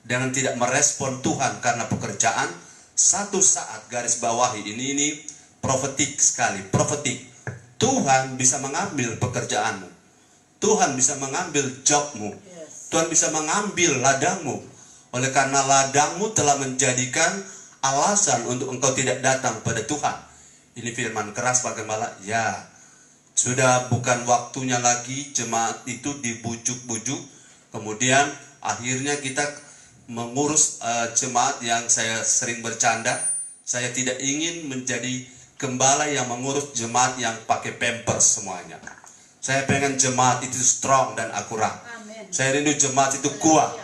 dengan tidak merespon Tuhan karena pekerjaan, satu saat, garis bawahi ini profetik sekali, profetik. Tuhan bisa mengambil pekerjaanmu. Tuhan bisa mengambil jobmu. Tuhan bisa mengambil ladangmu. Oleh karena ladangmu telah menjadikan alasan untuk engkau tidak datang pada Tuhan. Ini firman keras Pak Gembala. Ya, sudah bukan waktunya lagi jemaat itu dibujuk-bujuk. Kemudian akhirnya kita mengurus jemaat yang saya sering bercanda. Saya tidak ingin menjadi gembala yang mengurus jemaat yang pakai pampers semuanya. Saya pengen jemaat itu strong dan akurat. Amen. Saya rindu jemaat itu kuat.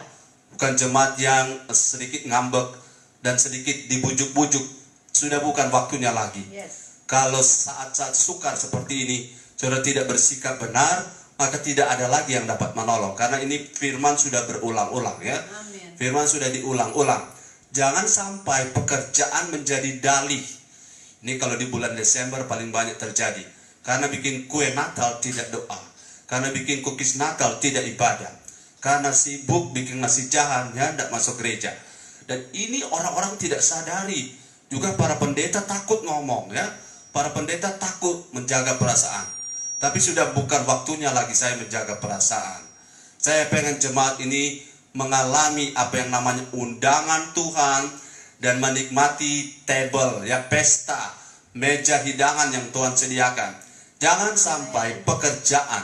Bukan jemaat yang sedikit ngambek dan sedikit dibujuk-bujuk. Sudah bukan waktunya lagi. Kalau saat-saat sukar seperti ini, saudara tidak bersikap benar, maka tidak ada lagi yang dapat menolong. Karena ini firman sudah berulang-ulang ya. Amen. Firman sudah diulang-ulang. Jangan sampai pekerjaan menjadi dalih. Ini kalau di bulan Desember paling banyak terjadi. Karena bikin kue Natal tidak doa. Karena bikin cookies Natal tidak ibadah. Karena sibuk bikin nasi jahan, ya, tidak masuk gereja. Dan ini orang-orang tidak sadari. Juga para pendeta takut ngomong, ya. Para pendeta takut menjaga perasaan. Tapi sudah bukan waktunya lagi saya menjaga perasaan. Saya pengen jemaat ini mengalami apa yang namanya undangan Tuhan, dan menikmati table, ya, pesta, meja hidangan yang Tuhan sediakan. Jangan sampai pekerjaan,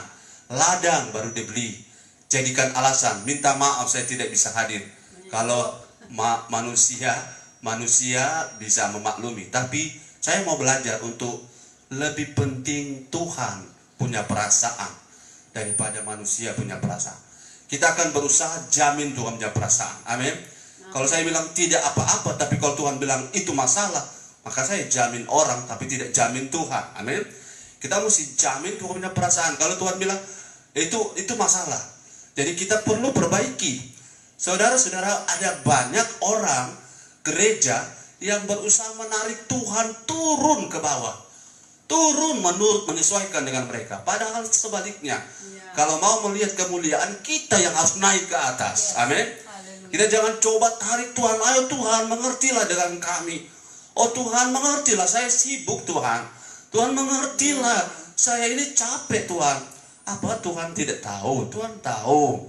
ladang baru dibeli, jadikan alasan, minta maaf saya tidak bisa hadir. Kalau manusia bisa memaklumi. Tapi saya mau belajar untuk lebih penting Tuhan punya perasaan daripada manusia punya perasaan. Kita akan berusaha jamin Tuhan punya perasaan. Amin. Kalau saya bilang tidak apa-apa, tapi kalau Tuhan bilang itu masalah, maka saya jamin orang, tapi tidak jamin Tuhan. Amin. Kita mesti jamin Tuhan punya perasaan. Kalau Tuhan bilang itu masalah, jadi kita perlu perbaiki. Saudara-saudara, ada banyak orang gereja yang berusaha menarik Tuhan turun ke bawah, turun menyesuaikan dengan mereka. Padahal sebaliknya, kalau mau melihat kemuliaan, kita yang harus naik ke atas. Amin. Kita jangan coba tarik Tuhan, ayo Tuhan mengertilah dengan kami. Oh Tuhan, mengertilah, saya sibuk Tuhan. Tuhan mengertilah, saya ini capek Tuhan. Apa Tuhan tidak tahu? Tuhan tahu.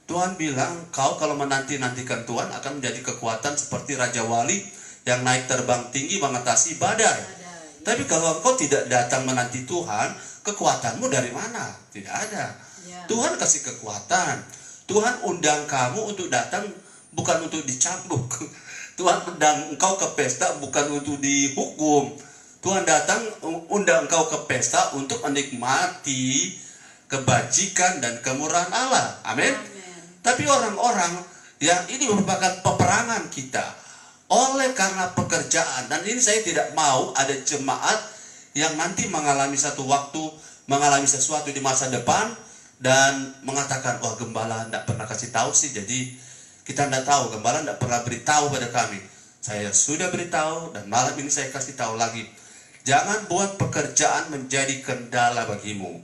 Tuhan bilang, kau kalau menanti-nantikan Tuhan akan menjadi kekuatan seperti Raja Wali yang naik terbang tinggi mengatasi badai. Tapi kalau engkau tidak datang menanti Tuhan, kekuatanmu dari mana? Tidak ada. Tuhan kasih kekuatan. Tuhan undang kamu untuk datang bukan untuk dicambuk. Tuhan undang engkau ke pesta bukan untuk dihukum. Tuhan datang undang engkau ke pesta untuk menikmati kebajikan dan kemurahan Allah. Amin. Tapi orang-orang yang ini merupakan peperangan kita. Oleh karena pekerjaan, dan ini saya tidak mau ada jemaat yang nanti mengalami satu waktu, mengalami sesuatu di masa depan dan mengatakan, wah gembala tidak pernah kasih tahu sih, jadi kita tidak tahu, gembala tidak pernah beritahu pada kami. Saya sudah beritahu dan malam ini saya kasih tahu lagi. Jangan buat pekerjaan menjadi kendala bagimu,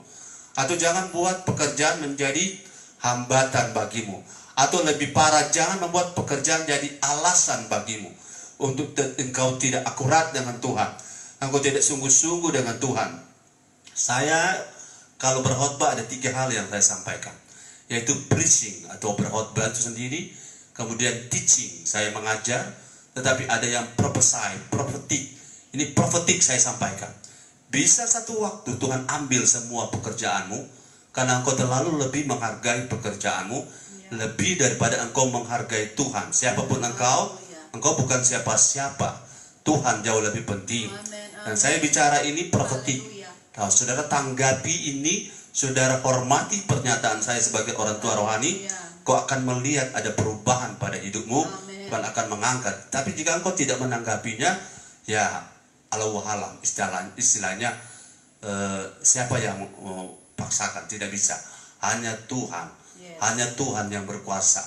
atau jangan buat pekerjaan menjadi hambatan bagimu. Atau lebih parah, jangan membuat pekerjaan jadi alasan bagimu untuk engkau tidak akurat dengan Tuhan, engkau tidak sungguh-sungguh dengan Tuhan. Saya kalau berkhotbah ada 3 hal yang saya sampaikan, yaitu preaching atau berkhotbah itu sendiri, kemudian teaching, saya mengajar, tetapi ada yang prophesy, prophetic. Ini prophetic saya sampaikan. Bisa satu waktu Tuhan ambil semua pekerjaanmu karena engkau terlalu lebih menghargai pekerjaanmu lebih daripada engkau menghargai Tuhan. Siapapun engkau bukan siapa-siapa. Tuhan jauh lebih penting. Dan saya bicara ini profetik. Kalau saudara tanggapi ini, saudara hormati pernyataan saya sebagai orang tua rohani, kau akan melihat ada perubahan pada hidupmu. Tuhan akan mengangkat. Tapi jika engkau tidak menanggapinya, ya Allahualam, istilahnya siapa yang paksakan? Tidak bisa. Hanya Tuhan. Hanya Tuhan yang berkuasa.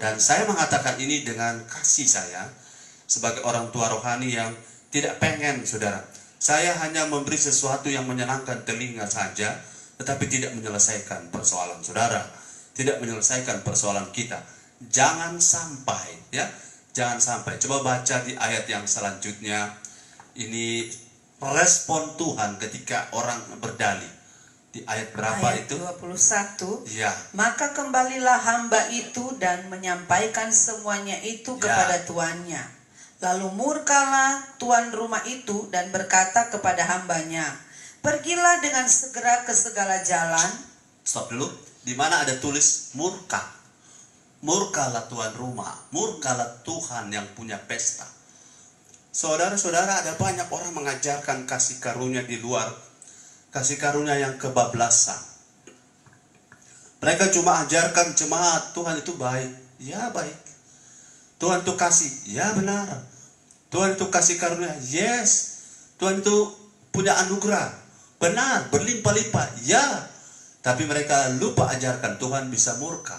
Dan saya mengatakan ini dengan kasih saya sebagai orang tua rohani yang tidak pengen, saudara. Saya hanya memberi sesuatu yang menyenangkan telinga saja, tetapi tidak menyelesaikan persoalan saudara, tidak menyelesaikan persoalan kita. Jangan sampai, ya, jangan sampai. Coba baca di ayat yang selanjutnya. Ini respon Tuhan ketika orang berdalih. Di ayat berapa ayat itu? 21. Ya. Maka kembalilah hamba itu dan menyampaikan semuanya itu kepada tuannya. Lalu murkalah tuan rumah itu dan berkata kepada hambanya, pergilah dengan segera ke segala jalan. Stop dulu. Di mana ada tulis murka? Murkalah tuan rumah. Murkalah Tuhan yang punya pesta. Saudara-saudara, ada banyak orang mengajarkan kasih karunia di luar. Kasih karunia yang kebablasan. Mereka cuma ajarkan jemaat, Tuhan itu baik. Ya baik. Tuhan itu kasih. Ya benar. Tuhan itu kasih karunia. Yes. Tuhan itu punya anugerah. Benar. Berlimpah-limpah. Ya. Tapi mereka lupa ajarkan Tuhan bisa murka.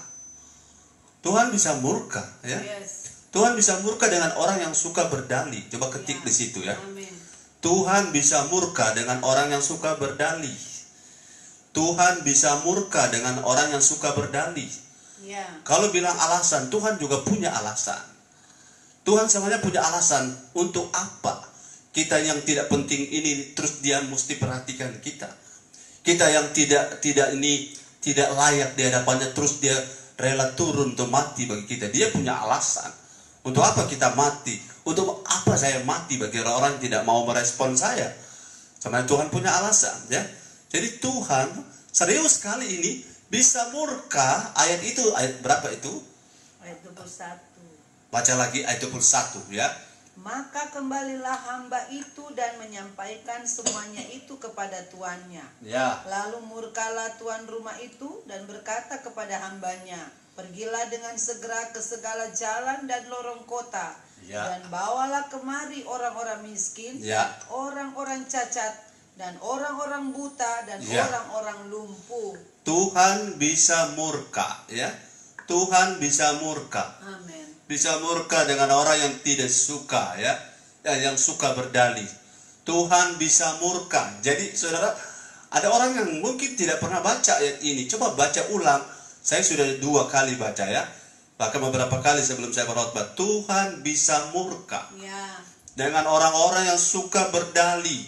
Tuhan bisa murka. Ya. Tuhan bisa murka dengan orang yang suka berdalih. Coba ketik di situ ya. Amin. Tuhan bisa murka dengan orang yang suka berdalih. Tuhan bisa murka dengan orang yang suka berdalih. Kalau bilang alasan, Tuhan juga punya alasan. Tuhan semuanya punya alasan. Untuk apa kita yang tidak penting ini terus dia mesti perhatikan kita? Kita yang tidak layak di hadapannya terus dia rela turun untuk mati bagi kita. Dia punya alasan. Untuk apa kita mati? Untuk apa saya mati bagi orang-orang yang tidak mau merespon saya? Sama Tuhan punya alasan, ya. Jadi Tuhan serius sekali ini bisa murka. Ayat itu, ayat berapa itu? Ayat 21. Baca lagi ayat 21 ya. Maka kembalilah hamba itu dan menyampaikan semuanya itu kepada tuannya. Ya. Lalu murkalah tuan rumah itu dan berkata kepada hambanya, pergilah dengan segera ke segala jalan dan lorong kota. Ya. Dan bawalah kemari orang-orang miskin, ya, orang-orang cacat, dan orang-orang buta, dan ya, orang-orang lumpuh. Tuhan bisa murka, ya. Tuhan bisa murka. Amin. Bisa murka dengan orang yang tidak suka, ya, yang suka berdalih. Tuhan bisa murka. Jadi saudara, ada orang yang mungkin tidak pernah baca ayat ini. Coba baca ulang. Saya sudah 2 kali baca ya. Bahkan beberapa kali sebelum saya berkhotbah, Tuhan bisa murka. Ya. dengan orang-orang yang suka berdalih.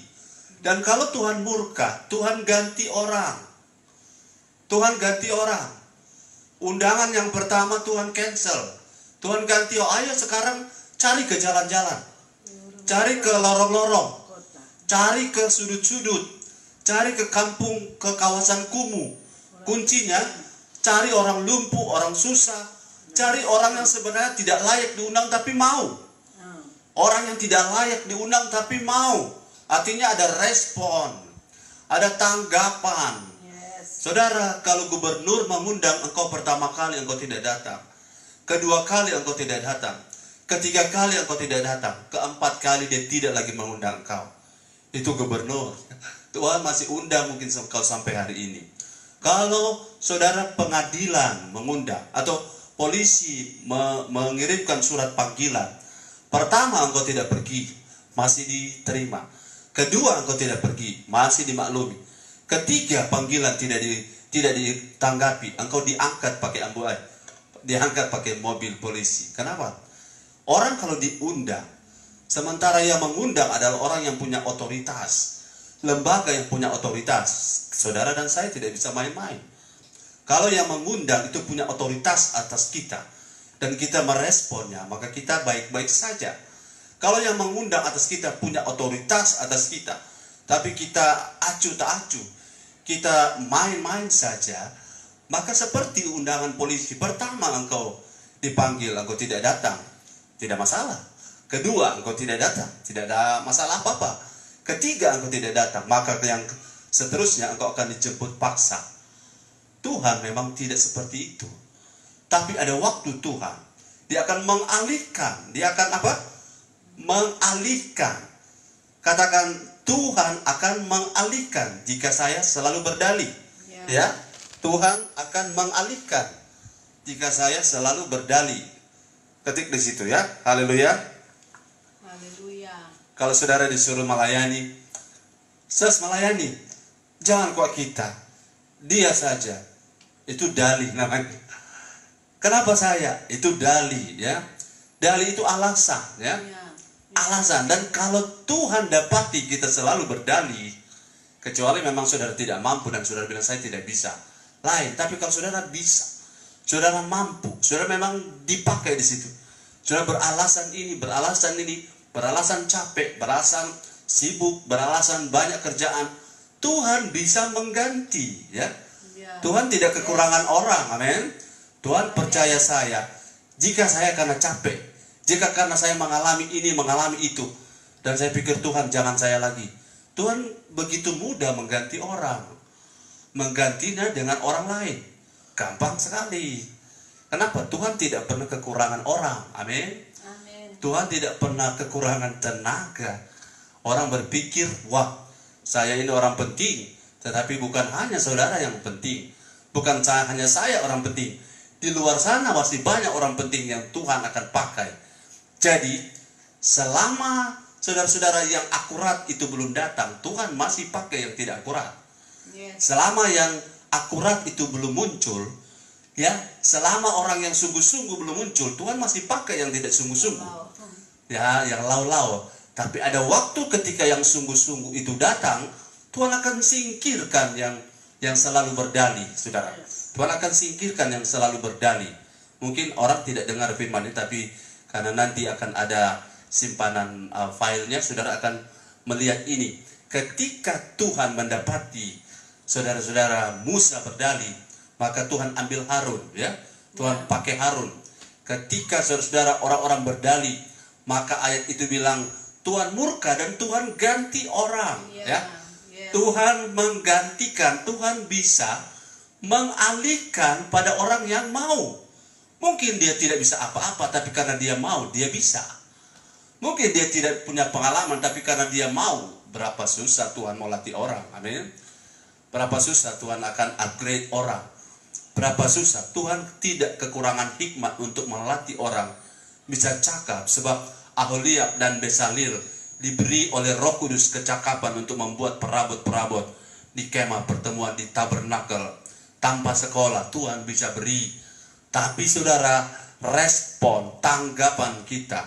Dan kalau Tuhan murka, Tuhan ganti orang. Tuhan ganti orang. Undangan yang pertama Tuhan cancel. Tuhan ganti, oh ayo sekarang cari ke jalan-jalan. Cari ke lorong-lorong. Cari ke sudut-sudut. Cari ke kampung, ke kawasan kumuh. Kuncinya, cari orang lumpuh, orang susah. Cari orang yang sebenarnya tidak layak diundang tapi mau. Orang yang tidak layak diundang tapi mau. Artinya ada respon. Ada tanggapan. Saudara, kalau gubernur mengundang engkau pertama kali engkau tidak datang. Kedua kali engkau tidak datang. Ketiga kali engkau tidak datang. Keempat kali dia tidak lagi mengundang engkau. Itu gubernur. Tuhan masih undang mungkin engkau sampai hari ini. Kalau saudara pengadilan mengundang atau polisi mengirimkan surat panggilan, pertama engkau tidak pergi, masih diterima. Kedua engkau tidak pergi, masih dimaklumi. Ketiga panggilan tidak ditanggapi, engkau diangkat pakai ambulan, diangkat pakai mobil polisi. Kenapa? Orang kalau diundang, sementara yang mengundang adalah orang yang punya otoritas, lembaga yang punya otoritas. Saudara dan saya tidak bisa main-main. Kalau yang mengundang itu punya otoritas atas kita dan kita meresponnya, maka kita baik-baik saja. Kalau yang mengundang atas kita punya otoritas atas kita, tapi kita acuh tak acuh, kita main-main saja, maka seperti undangan polisi. Pertama engkau dipanggil, engkau tidak datang, tidak masalah. Kedua engkau tidak datang, tidak ada masalah apa-apa. Ketiga engkau tidak datang, maka yang seterusnya engkau akan dijemput paksa. Tuhan memang tidak seperti itu. Tapi ada waktu Tuhan, dia akan mengalihkan. Dia akan apa? Mengalihkan. Katakan, Tuhan akan mengalihkan jika saya selalu berdalih. Ya, Tuhan akan mengalihkan jika saya selalu berdalih. Ketik di situ ya. Haleluya. Haleluya. Kalau saudara disuruh melayani, melayani. Jangan kok kita. Dia saja. Itu dalih namanya. Kenapa saya? Itu dalih ya. Dalih itu alasan ya. Alasan. Dan kalau Tuhan dapati kita selalu berdalih, kecuali memang saudara tidak mampu dan saudara bilang saya tidak bisa. Lain. Tapi kalau saudara bisa, saudara mampu, saudara memang dipakai di situ. Saudara beralasan ini, beralasan capek, beralasan sibuk, beralasan banyak kerjaan. Tuhan bisa mengganti ya. Tuhan tidak kekurangan orang, amin. Tuhan percaya saya, jika saya karena capek, jika karena saya mengalami ini, mengalami itu, dan saya pikir Tuhan jangan saya lagi. Tuhan begitu mudah mengganti orang, menggantinya dengan orang lain, gampang sekali. Kenapa? Tuhan tidak pernah kekurangan orang, amin. Tuhan tidak pernah kekurangan tenaga. Orang berpikir, wah saya ini orang penting, tetapi bukan hanya saudara yang penting. Bukan hanya saya orang penting. Di luar sana masih banyak orang penting yang Tuhan akan pakai. Jadi, selama saudara-saudara yang akurat itu belum datang, Tuhan masih pakai yang tidak akurat. Selama yang akurat itu belum muncul, ya, selama orang yang sungguh-sungguh belum muncul, Tuhan masih pakai yang tidak sungguh-sungguh. Ya, yang lau-lau. Tapi ada waktu ketika yang sungguh-sungguh itu datang, Tuhan akan singkirkan yang selalu berdalih, saudara. Tuhan akan singkirkan yang selalu berdalih. Mungkin orang tidak dengar firman ini, tapi karena nanti akan ada simpanan filenya, saudara akan melihat ini. Ketika Tuhan mendapati saudara-saudara Musa berdalih, maka Tuhan ambil Harun, ya. Tuhan pakai Harun. Ketika saudara-saudara orang-orang berdalih, maka ayat itu bilang Tuhan murka dan Tuhan ganti orang, ya. Tuhan menggantikan, Tuhan bisa mengalihkan pada orang yang mau. Mungkin dia tidak bisa apa-apa, tapi karena dia mau, dia bisa. Mungkin dia tidak punya pengalaman, tapi karena dia mau. Berapa susah Tuhan mau latih orang, amin. Berapa susah Tuhan akan upgrade orang. Berapa susah Tuhan tidak kekurangan hikmat untuk melatih orang bisa cakap, sebab Aholiab dan Besalil diberi oleh Roh Kudus kecakapan untuk membuat perabot-perabot di kemah pertemuan, di tabernakel. Tanpa sekolah Tuhan bisa beri. Tapi saudara, respon, tanggapan kita,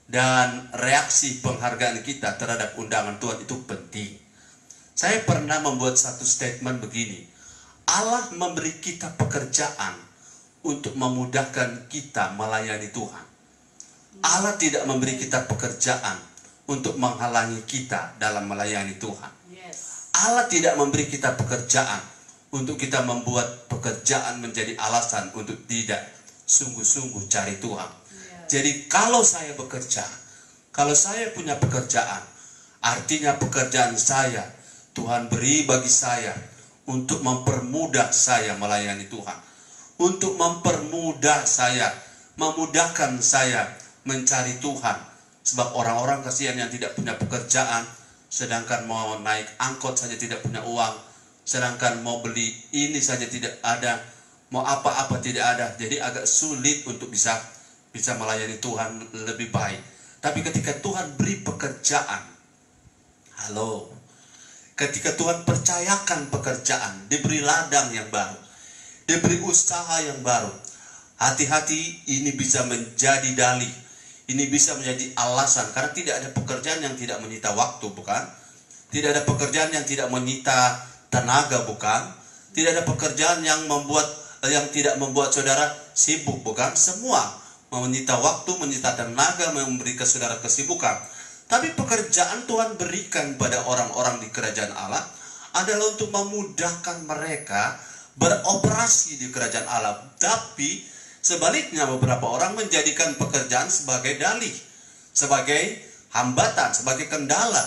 dan reaksi penghargaan kita terhadap undangan Tuhan itu penting. Saya pernah membuat satu statement begini. Allah memberi kita pekerjaan untuk memudahkan kita melayani Tuhan. Allah tidak memberi kita pekerjaan untuk menghalangi kita dalam melayani Tuhan. Allah tidak memberi kita pekerjaan untuk kita membuat pekerjaan menjadi alasan untuk tidak sungguh-sungguh cari Tuhan. Jadi kalau saya bekerja, kalau saya punya pekerjaan, artinya pekerjaan saya Tuhan beri bagi saya untuk mempermudah saya melayani Tuhan, untuk mempermudah saya, memudahkan saya mencari Tuhan. Sebab orang-orang kasihan yang tidak punya pekerjaan, sedangkan mau naik angkot saja tidak punya uang, sedangkan mau beli ini saja tidak ada, mau apa-apa tidak ada. Jadi agak sulit untuk bisa melayani Tuhan lebih baik. Tapi ketika Tuhan beri pekerjaan, ketika Tuhan percayakan pekerjaan, diberi ladang yang baru, diberi usaha yang baru, hati-hati, ini bisa menjadi dalih, ini bisa menjadi alasan. Karena tidak ada pekerjaan yang tidak menyita waktu, bukan? Tidak ada pekerjaan yang tidak menyita tenaga, bukan? Tidak ada pekerjaan yang tidak membuat saudara sibuk, bukan? Semua menyita waktu, menyita tenaga, memberi ke saudara kesibukan. Tapi pekerjaan Tuhan berikan pada orang-orang di kerajaan Allah adalah untuk memudahkan mereka beroperasi di kerajaan Allah. Tapi sebaliknya beberapa orang menjadikan pekerjaan sebagai dalih, sebagai hambatan, sebagai kendala.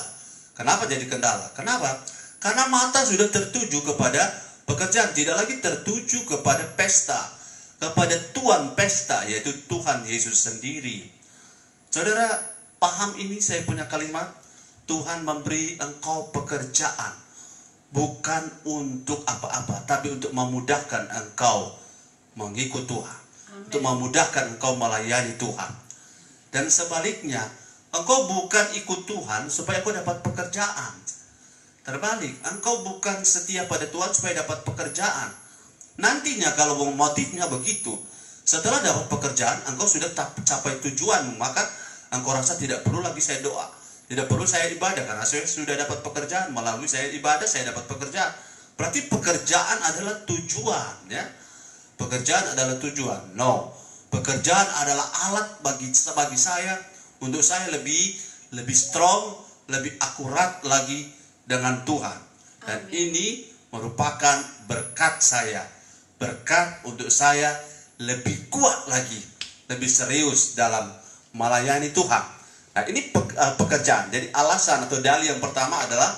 Kenapa jadi kendala? Kenapa? Karena mata sudah tertuju kepada pekerjaan, tidak lagi tertuju kepada pesta, kepada Tuhan pesta, yaitu Tuhan Yesus sendiri. Saudara, paham ini? Saya punya kalimat, Tuhan memberi engkau pekerjaan bukan untuk apa-apa, tapi untuk memudahkan engkau mengikut Tuhan. Amen. Untuk memudahkan engkau melayani Tuhan. Dan sebaliknya, engkau bukan ikut Tuhan supaya engkau dapat pekerjaan. Terbalik, engkau bukan setia pada Tuhan supaya dapat pekerjaan. Nantinya kalau motifnya begitu, setelah dapat pekerjaan, engkau sudah capai tujuan, maka engkau rasa tidak perlu lagi saya doa, tidak perlu saya ibadah, karena saya sudah dapat pekerjaan. Melalui saya ibadah, saya dapat pekerjaan. Berarti pekerjaan adalah tujuan, ya. Pekerjaan adalah tujuan. No, pekerjaan adalah alat bagi saya untuk saya lebih strong, lebih akurat lagi dengan Tuhan. Dan Amin. Ini merupakan berkat saya, berkat untuk saya lebih kuat lagi, lebih serius dalam melayani Tuhan. Nah, ini pekerjaan. Jadi alasan atau dalil yang pertama adalah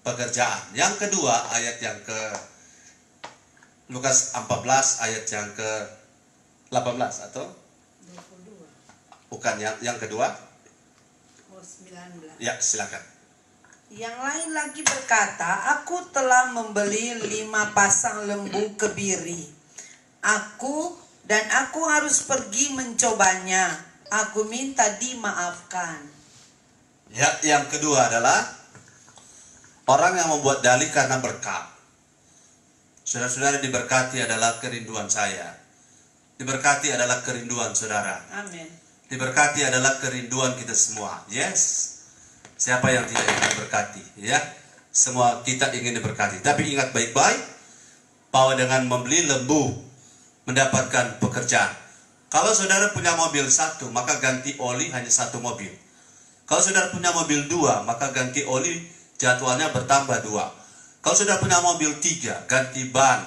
pekerjaan. Yang kedua, ayat yang ke Lukas 14 ayat yang ke 18 atau 22. Bukan, yang kedua? Oh, 19. Ya, silakan. Yang lain lagi berkata, aku telah membeli 5 pasang lembu kebiri. Aku harus pergi mencobanya. Aku minta dimaafkan. Ya, yang kedua adalah orang yang membuat dalih karena berkat. Saudara-saudara, diberkati adalah kerinduan saya. Diberkati adalah kerinduan saudara. Amin. Diberkati adalah kerinduan kita semua. Yes. Siapa yang tidak ingin diberkati? Ya, semua kita ingin diberkati. Tapi ingat baik-baik bahwa dengan membeli lembu mendapatkan pekerjaan. Kalau saudara punya mobil 1, maka ganti oli hanya 1 mobil. Kalau saudara punya mobil 2, maka ganti oli jadwalnya bertambah 2. Kalau saudara punya mobil 3, ganti ban,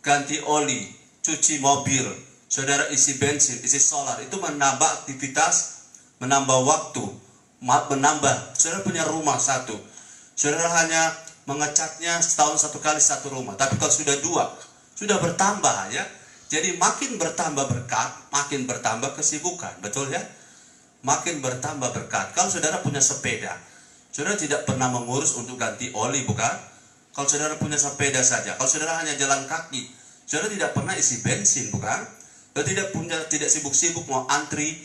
ganti oli, cuci mobil, saudara isi bensin, isi solar, itu menambah aktivitas, menambah waktu, menambah. Saudara punya rumah 1, saudara hanya mengecatnya setahun 1 kali 1 rumah. Tapi kalau sudah 2, sudah bertambah, ya. Jadi makin bertambah berkat, makin bertambah kesibukan, betul ya? Makin bertambah berkat. Kalau saudara punya sepeda, saudara tidak pernah mengurus untuk ganti oli, bukan? Kalau saudara punya sepeda saja, kalau saudara hanya jalan kaki, saudara tidak pernah isi bensin, bukan? Saudara tidak sibuk-sibuk mau antri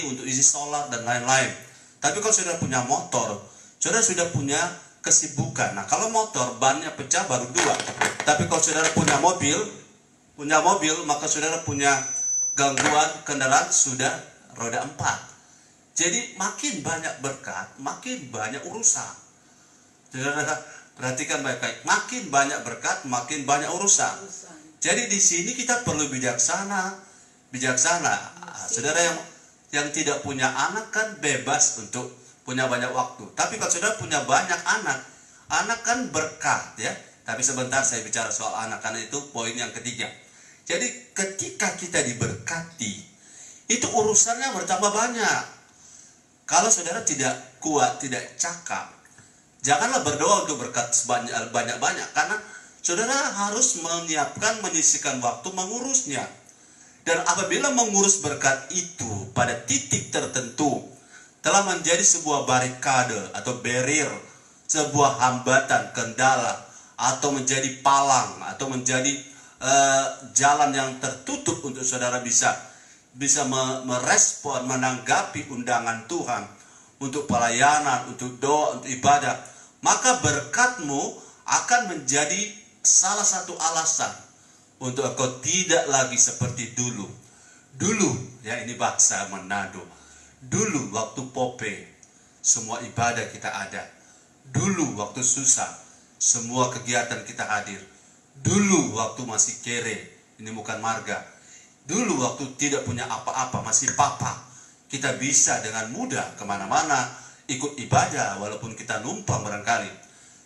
untuk isi solar dan lain-lain. Tapi kalau saudara punya motor, saudara sudah punya kesibukan. Nah, kalau motor bannya pecah baru 2. Tapi kalau saudara punya mobil, maka saudara punya gangguan kendaraan sudah roda 4. Jadi makin banyak berkat, makin banyak urusan. Saudara perhatikan baik-baik, makin banyak berkat, makin banyak urusan. Jadi di sini kita perlu bijaksana. Saudara yang tidak punya anak kan bebas untuk punya banyak waktu. Tapi kalau saudara punya banyak anak kan berkat ya. Tapi sebentar saya bicara soal anak, karena itu poin yang ketiga. Jadi ketika kita diberkati, itu urusannya bertambah banyak. Kalau saudara tidak kuat, tidak cakap, janganlah berdoa untuk berkat banyak-banyak, karena saudara harus menyiapkan, menyisihkan waktu mengurusnya. Dan apabila mengurus berkat itu pada titik tertentu telah menjadi sebuah barikade atau barrier, sebuah hambatan, kendala, atau menjadi palang, atau menjadi jalan yang tertutup untuk saudara bisa merespon, menanggapi undangan Tuhan untuk pelayanan, untuk doa, untuk ibadah, maka berkatmu akan menjadi salah satu alasan untuk engkau tidak lagi seperti dulu. Dulu, ya ini bahasa Manado. Dulu waktu Pope, semua ibadah kita ada. Dulu waktu susah, semua kegiatan kita hadir. Dulu waktu masih kere, ini bukan marga. Dulu waktu tidak punya apa-apa, masih papa, kita bisa dengan mudah kemana-mana ikut ibadah walaupun kita numpang barangkali.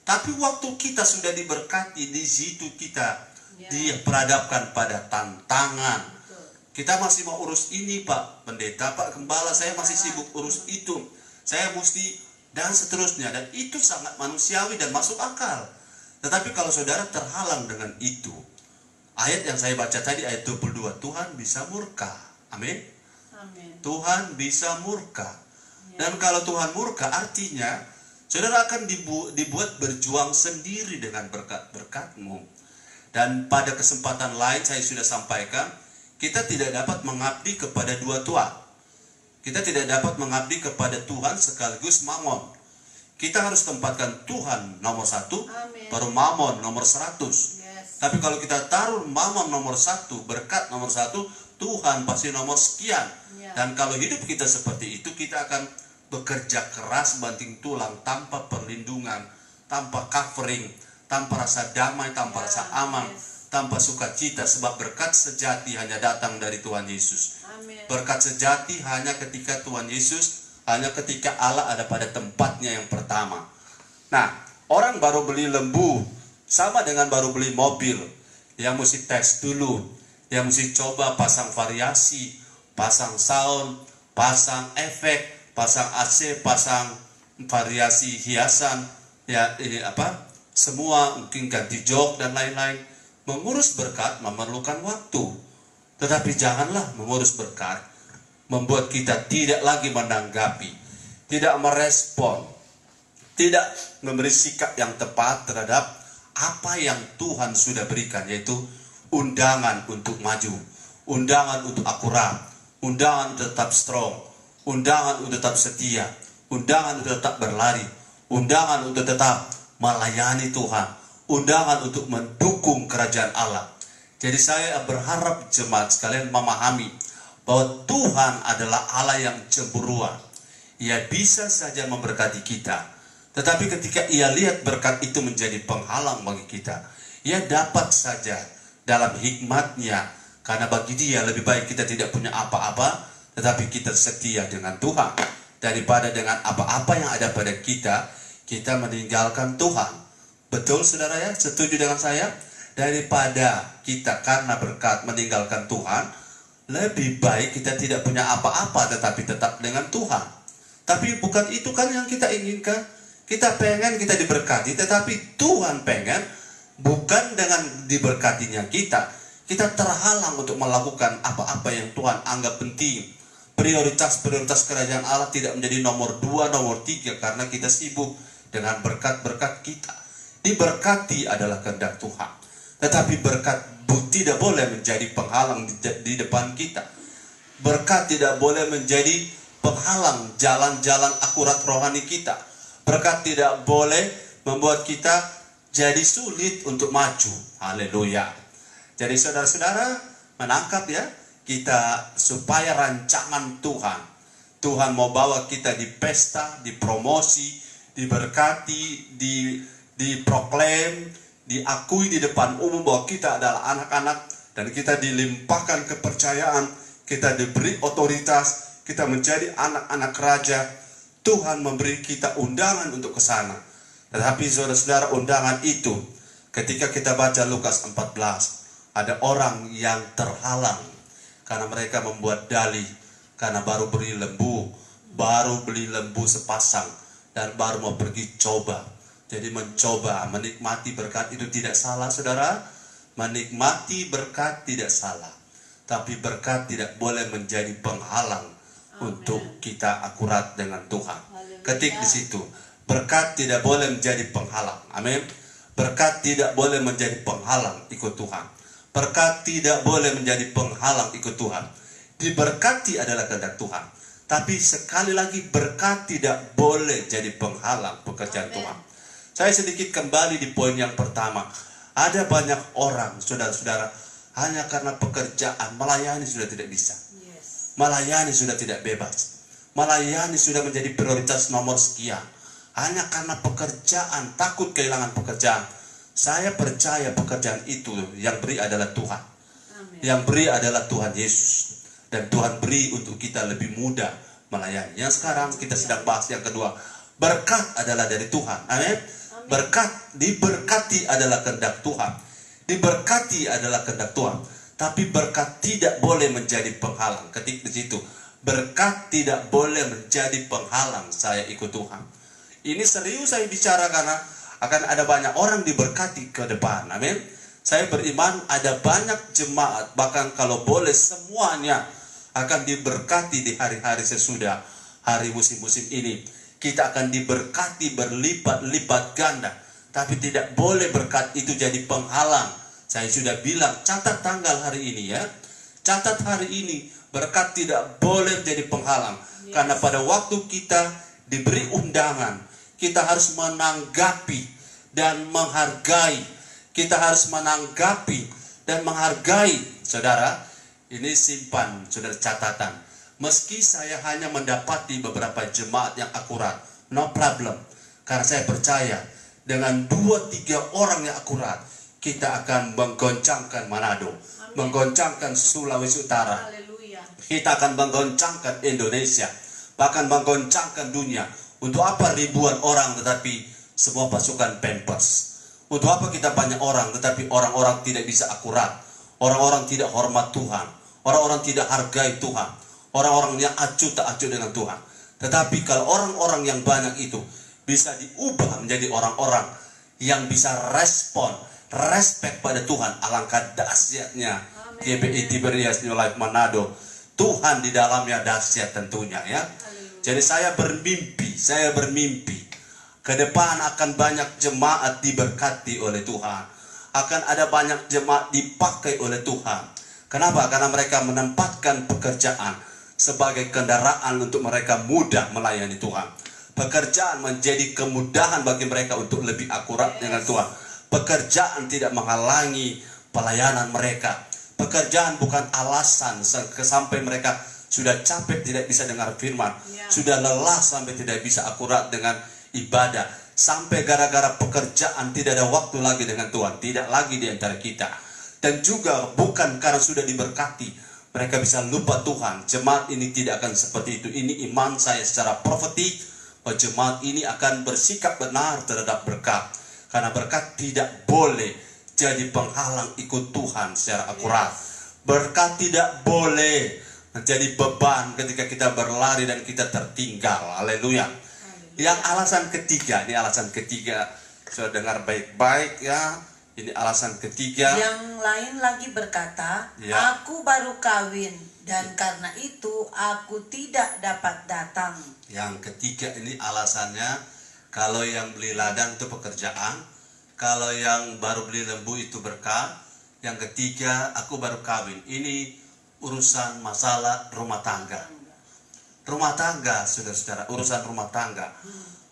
Tapi waktu kita sudah diberkati, di situ kita diperhadapkan pada tantangan. Kita masih mau urus ini, Pak Pendeta, Pak Gembala, saya masih sibuk urus itu. Saya mesti, dan seterusnya. Dan itu sangat manusiawi dan masuk akal. Tetapi kalau saudara terhalang dengan itu, ayat yang saya baca tadi, ayat 22, Tuhan bisa murka. Amin. Tuhan bisa murka. Dan kalau Tuhan murka, artinya saudara akan dibuat berjuang sendiri dengan berkat-berkatmu. Dan pada kesempatan lain saya sudah sampaikan, kita tidak dapat mengabdi kepada dua tuan. Kita tidak dapat mengabdi kepada Tuhan sekaligus mamon. Kita harus tempatkan Tuhan nomor 1, baru mamon nomor 100. Tapi kalau kita taruh mamon nomor 1, berkat nomor 1, Tuhan pasti nomor sekian. Dan kalau hidup kita seperti itu, kita akan bekerja keras banting tulang tanpa perlindungan, tanpa covering, tanpa rasa damai, tanpa rasa aman, tanpa sukacita. Sebab berkat sejati hanya datang dari Tuhan Yesus. Berkat sejati hanya ketika Tuhan Yesus, hanya ketika Allah ada pada tempatnya yang pertama. Nah, orang baru beli lembu sama dengan baru beli mobil, yang mesti tes dulu, yang mesti coba pasang variasi, pasang sound, pasang efek, pasang AC, pasang variasi hiasan, ya ini apa? Semua mungkin ganti jok dan lain-lain. Mengurus berkat memerlukan waktu. Tetapi janganlah mengurus berkat membuat kita tidak lagi menanggapi, tidak merespon, tidak memberi sikap yang tepat terhadap apa yang Tuhan sudah berikan, yaitu undangan untuk maju, undangan untuk akurat, undangan untuk tetap strong, undangan untuk tetap setia, undangan untuk tetap berlari, undangan untuk tetap melayani Tuhan, undangan untuk mendukung kerajaan Allah. Jadi saya berharap jemaat sekalian memahami bahwa Tuhan adalah Allah yang cemburuan. Ia bisa saja memberkati kita, tetapi ketika ia lihat berkat itu menjadi penghalang bagi kita, ia dapat saja dalam hikmatnya, karena bagi dia lebih baik kita tidak punya apa-apa, tetapi kita setia dengan Tuhan, daripada dengan apa-apa yang ada pada kita meninggalkan Tuhan. Betul saudara ya? Setuju dengan saya? Daripada kita karena berkat meninggalkan Tuhan, lebih baik kita tidak punya apa-apa tetapi tetap dengan Tuhan. Tapi bukan itu kan yang kita inginkan. Kita pengen kita diberkati, tetapi Tuhan pengen bukan dengan diberkatinya kita terhalang untuk melakukan apa-apa yang Tuhan anggap penting. Prioritas-prioritas kerajaan Allah tidak menjadi nomor 2, nomor 3 karena kita sibuk dengan berkat-berkat kita. Diberkati adalah kehendak Tuhan, tetapi berkat tidak boleh menjadi penghalang di depan kita. Berkat tidak boleh menjadi penghalang jalan-jalan akurat rohani kita. Berkat tidak boleh membuat kita jadi sulit untuk maju. Haleluya. Jadi saudara-saudara menangkap ya, kita supaya rancangan Tuhan Tuhan mau bawa kita di pesta, di promosi, diberkati, diproklaim, diakui di depan umum bahwa kita adalah anak-anak dan kita dilimpahkan kepercayaan, kita diberi otoritas, kita menjadi anak-anak raja. Tuhan memberi kita undangan untuk ke sana. Tetapi saudara-saudara, undangan itu ketika kita baca Lukas 14, ada orang yang terhalang karena mereka membuat dalih, karena baru beli lembu sepasang dan baru mau pergi coba. Jadi mencoba, menikmati berkat itu tidak salah, saudara. Menikmati berkat tidak salah. Tapi berkat tidak boleh menjadi penghalang untuk kita akurat dengan Tuhan. Ketik di situ, berkat tidak boleh menjadi penghalang. Amin. Berkat tidak boleh menjadi penghalang ikut Tuhan. Berkat tidak boleh menjadi penghalang ikut Tuhan. Diberkati adalah kehendak Tuhan. Tapi sekali lagi, berkat tidak boleh jadi penghalang pekerjaan Tuhan. Saya sedikit kembali di poin yang pertama. Ada banyak orang, saudara-saudara, hanya karena pekerjaan melayani sudah tidak bisa. Melayani sudah tidak bebas. Melayani sudah menjadi prioritas nomor sekian. Hanya karena pekerjaan, takut kehilangan pekerjaan. Saya percaya pekerjaan itu yang beri adalah Tuhan. Amen. Yang beri adalah Tuhan Yesus. Dan Tuhan beri untuk kita lebih mudah melayani. Yang sekarang kita sedang bahas yang kedua. Berkat adalah dari Tuhan. Amin. Berkat, diberkati adalah kehendak Tuhan. Diberkati adalah kehendak Tuhan. Tapi berkat tidak boleh menjadi penghalang. Ketik di situ, berkat tidak boleh menjadi penghalang saya ikut Tuhan. Ini serius saya bicara karena akan ada banyak orang diberkati ke depan. Amin. Saya beriman ada banyak jemaat, bahkan kalau boleh semuanya akan diberkati di hari-hari sesudah hari musim-musim ini. Kita akan diberkati berlipat-lipat ganda. Tapi tidak boleh berkat itu jadi penghalang. Saya sudah bilang, catat tanggal hari ini ya. Catat hari ini, berkat tidak boleh menjadi penghalang. Yes. Karena pada waktu kita diberi undangan, kita harus menanggapi dan menghargai. Kita harus menanggapi dan menghargai. Saudara, ini simpan, saudara, catatan. Meski saya hanya mendapati beberapa jemaat yang akurat, no problem. Karena saya percaya, dengan 2-3 orang yang akurat, kita akan menggoncangkan Manado, amin, menggoncangkan Sulawesi Utara. Haleluya. Kita akan menggoncangkan Indonesia, bahkan menggoncangkan dunia. Untuk apa ribuan orang tetapi semua pasukan Pampers? Untuk apa kita banyak orang tetapi orang-orang tidak bisa akurat? Orang-orang tidak hormat Tuhan, orang-orang tidak hargai Tuhan, orang-orang yang acuh tak acuh dengan Tuhan. Tetapi kalau orang-orang yang banyak itu bisa diubah menjadi orang-orang yang bisa respect pada Tuhan, alangkah dahsyatnya GBI Tiberias New Life Manado. Tuhan di dalamnya dahsyat tentunya ya. Jadi saya bermimpi ke depan akan banyak jemaat diberkati oleh Tuhan. Akan ada banyak jemaat dipakai oleh Tuhan. Kenapa? Karena mereka menempatkan pekerjaan sebagai kendaraan untuk mereka mudah melayani Tuhan. Pekerjaan menjadi kemudahan bagi mereka untuk lebih akurat dengan Tuhan. Pekerjaan tidak menghalangi pelayanan mereka. Pekerjaan bukan alasan sampai mereka sudah capek tidak bisa dengar firman, sudah lelah sampai tidak bisa akurat dengan ibadah, sampai gara-gara pekerjaan tidak ada waktu lagi dengan Tuhan, tidak lagi di antara kita. Dan juga bukan karena sudah diberkati mereka bisa lupa Tuhan. Jemaat ini tidak akan seperti itu. Ini iman saya secara profetik bahwa jemaat ini akan bersikap benar terhadap berkat. Karena berkat tidak boleh jadi penghalang ikut Tuhan secara akurat. Berkat tidak boleh menjadi beban ketika kita berlari dan kita tertinggal. Haleluya. Yang alasan ketiga, ini alasan ketiga. Sudah dengar baik-baik ya. Ini alasan ketiga. Yang lain lagi berkata, ya, aku baru kawin dan karena itu aku tidak dapat datang. Yang ketiga ini alasannya. Kalau yang beli ladang itu pekerjaan, kalau yang baru beli lembu itu berkat. Yang ketiga, aku baru kawin. Ini urusan masalah rumah tangga. Rumah tangga, saudara-saudara, urusan rumah tangga.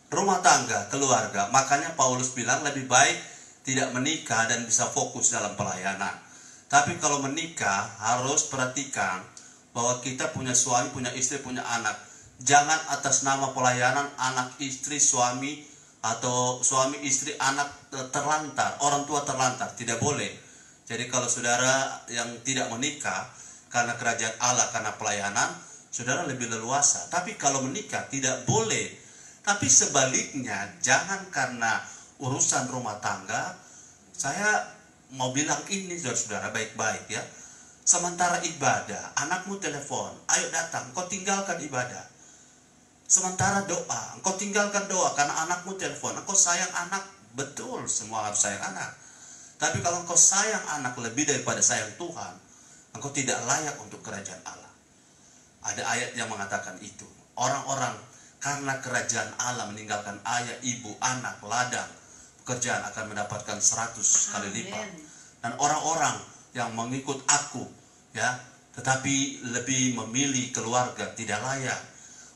Rumah tangga, keluarga. Makanya Paulus bilang lebih baik tidak menikah dan bisa fokus dalam pelayanan. Tapi kalau menikah harus perhatikan bahwa kita punya suami, punya istri, punya anak. Jangan atas nama pelayanan anak istri suami atau suami istri anak terlantar, orang tua terlantar, tidak boleh. Jadi kalau saudara yang tidak menikah karena kerajaan Allah, karena pelayanan, saudara lebih leluasa. Tapi kalau menikah tidak boleh. Tapi sebaliknya, jangan karena urusan rumah tangga. Saya mau bilang ini saudara-saudara baik-baik ya. Sementara ibadah, anakmu telepon, ayo datang, kau tinggalkan ibadah. Sementara doa, engkau tinggalkan doa karena anakmu telepon. Engkau sayang anak, betul, semua harus sayang anak. Tapi kalau engkau sayang anak lebih daripada sayang Tuhan, engkau tidak layak untuk kerajaan Allah. Ada ayat yang mengatakan itu. Orang-orang karena kerajaan Allah meninggalkan ayah, ibu, anak, ladang, pekerjaan akan mendapatkan 100 kali lipat. Dan orang-orang yang mengikut aku, ya, tetapi lebih memilih keluarga tidak layak.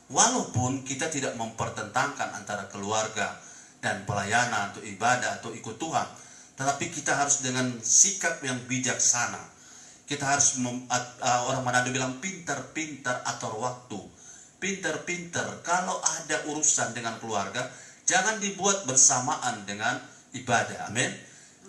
Walaupun kita tidak mempertentangkan antara keluarga dan pelayanan atau ibadah atau ikut Tuhan, tetapi kita harus dengan sikap yang bijaksana. Kita harus orang Manado bilang pintar-pintar atur waktu. Pintar-pintar kalau ada urusan dengan keluarga, jangan dibuat bersamaan dengan ibadah. Amin.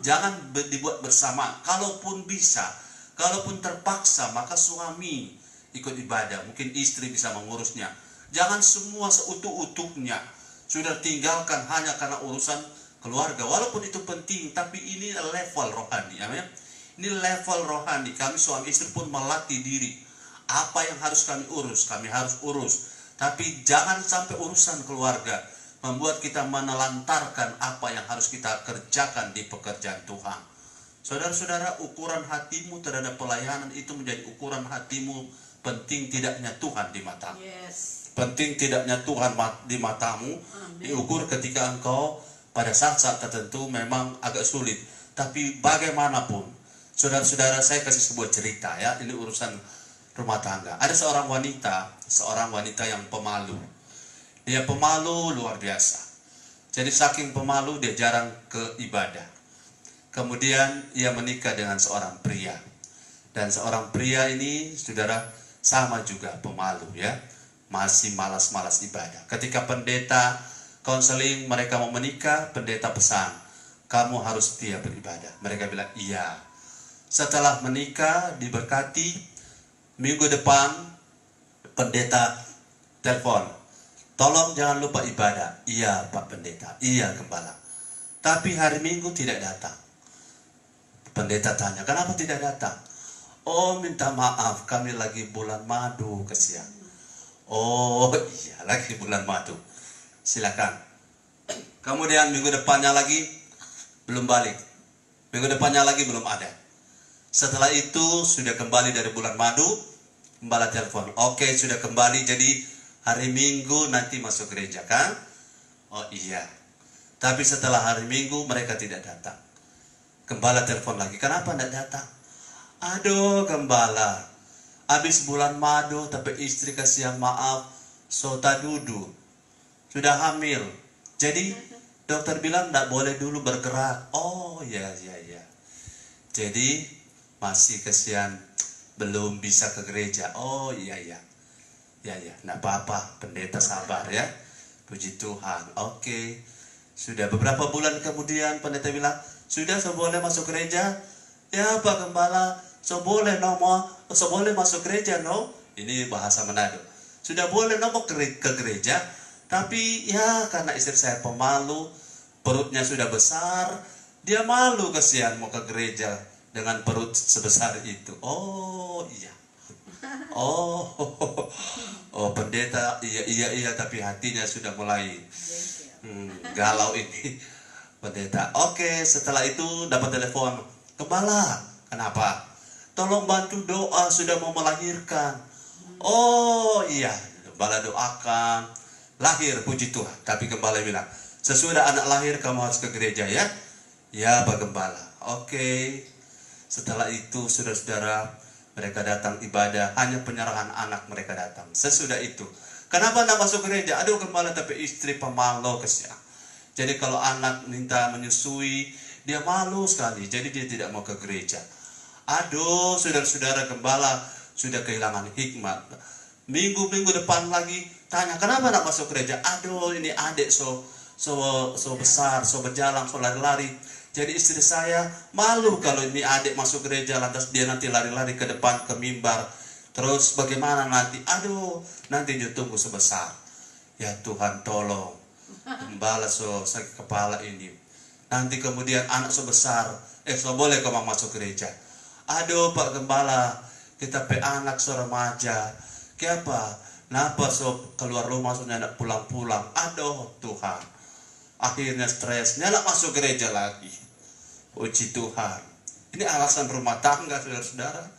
Jangan dibuat bersamaan. Kalaupun bisa, kalaupun terpaksa, maka suami ikut ibadah. Mungkin istri bisa mengurusnya. Jangan semua seutuh-utuhnya sudah tinggalkan hanya karena urusan keluarga. Walaupun itu penting, tapi ini level rohani. Amin. Ini level rohani. Kami suami istri pun melatih diri. Apa yang harus kami urus, kami harus urus. Tapi jangan sampai urusan keluarga membuat kita menelantarkan apa yang harus kita kerjakan di pekerjaan Tuhan. Saudara-saudara, ukuran hatimu terhadap pelayanan itu menjadi ukuran hatimu penting tidaknya Tuhan di matamu. Yes. Penting tidaknya Tuhan di matamu. Amen. Diukur ketika engkau pada saat-saat tertentu memang agak sulit. Tapi bagaimanapun, saudara-saudara, saya kasih sebuah cerita ya. Ini urusan rumah tangga. Ada seorang wanita yang pemalu. Dia pemalu luar biasa. Jadi saking pemalu dia jarang ke ibadah. Kemudian ia menikah dengan seorang pria. Dan seorang pria ini, saudara, sama juga pemalu ya. Masih malas-malas ibadah. Ketika pendeta konseling mereka mau menikah, pendeta pesan, kamu harus setia beribadah. Mereka bilang iya. Setelah menikah diberkati, minggu depan pendeta telepon, tolong jangan lupa ibadah. Iya Pak Pendeta, iya Gembala. Tapi hari Minggu tidak datang. Pendeta tanya, kenapa tidak datang? Oh, minta maaf, kami lagi bulan madu, kesian. Oh iya, lagi bulan madu. Silakan. Kemudian minggu depannya lagi belum balik. Minggu depannya lagi belum ada. Setelah itu sudah kembali dari bulan madu, Gembala telepon. Oke, sudah kembali, jadi hari Minggu nanti masuk gereja kan? Oh iya. Tapi setelah hari Minggu mereka tidak datang. Gembala telepon lagi. Kenapa tidak datang? Aduh Gembala, habis bulan madu tapi istri kasih yang maaf, sota dudu, sudah hamil. Jadi dokter bilang tidak boleh dulu bergerak. Oh ya. Jadi masih kasihan belum bisa ke gereja. Oh iya. Tidak apa-apa, pendeta sabar ya. Puji Tuhan. Oke. Sudah beberapa bulan kemudian pendeta bilang, sudah so boleh masuk gereja? Ya Pak Gembala, so boleh masuk gereja no? Ini bahasa Manado. Sudah boleh no ke gereja, tapi ya karena istri saya pemalu, perutnya sudah besar, dia malu kasihan mau ke gereja dengan perut sebesar itu. Oh iya. Oh pendeta, iya tapi hatinya sudah mulai galau ini pendeta. Oke, setelah itu dapat telepon, Gembala, kenapa? Tolong bantu doa, sudah mau melahirkan. Oh iya, Gembala doakan, lahir, puji Tuhan. Tapi Gembala bilang, sesudah anak lahir kamu harus ke gereja ya. Ya Pak Gembala. Oke. Setelah itu saudara-saudara, mereka datang ibadah, hanya penyerahan anak mereka datang. Sesudah itu, kenapa tidak masuk gereja? Aduh Gembala, tapi istri pemalu kesian. Jadi kalau anak minta menyusui, dia malu sekali. Jadi dia tidak mau ke gereja. Aduh, saudara-saudara, Gembala sudah kehilangan hikmat. Minggu depan lagi tanya, kenapa nak masuk gereja? Aduh, ini adik so besar, so berjalan, so lari-lari. Jadi istri saya malu kalau ini adik masuk gereja, lantas dia nanti lari-lari ke depan, ke mimbar. Terus bagaimana nanti? Aduh, nanti dia tunggu sebesar. Ya Tuhan tolong, gembala so sakit kepala ini. Nanti kemudian anak so besar, so boleh kau masuk gereja. Aduh Pak Gembala, kita pe anak so remaja. Kenapa? Napa so keluar rumah so nak pulang-pulang. Aduh Tuhan. Akhirnya stres, nak masuk gereja lagi. Puji Tuhan. Ini alasan rumah tangga, saudara-saudara.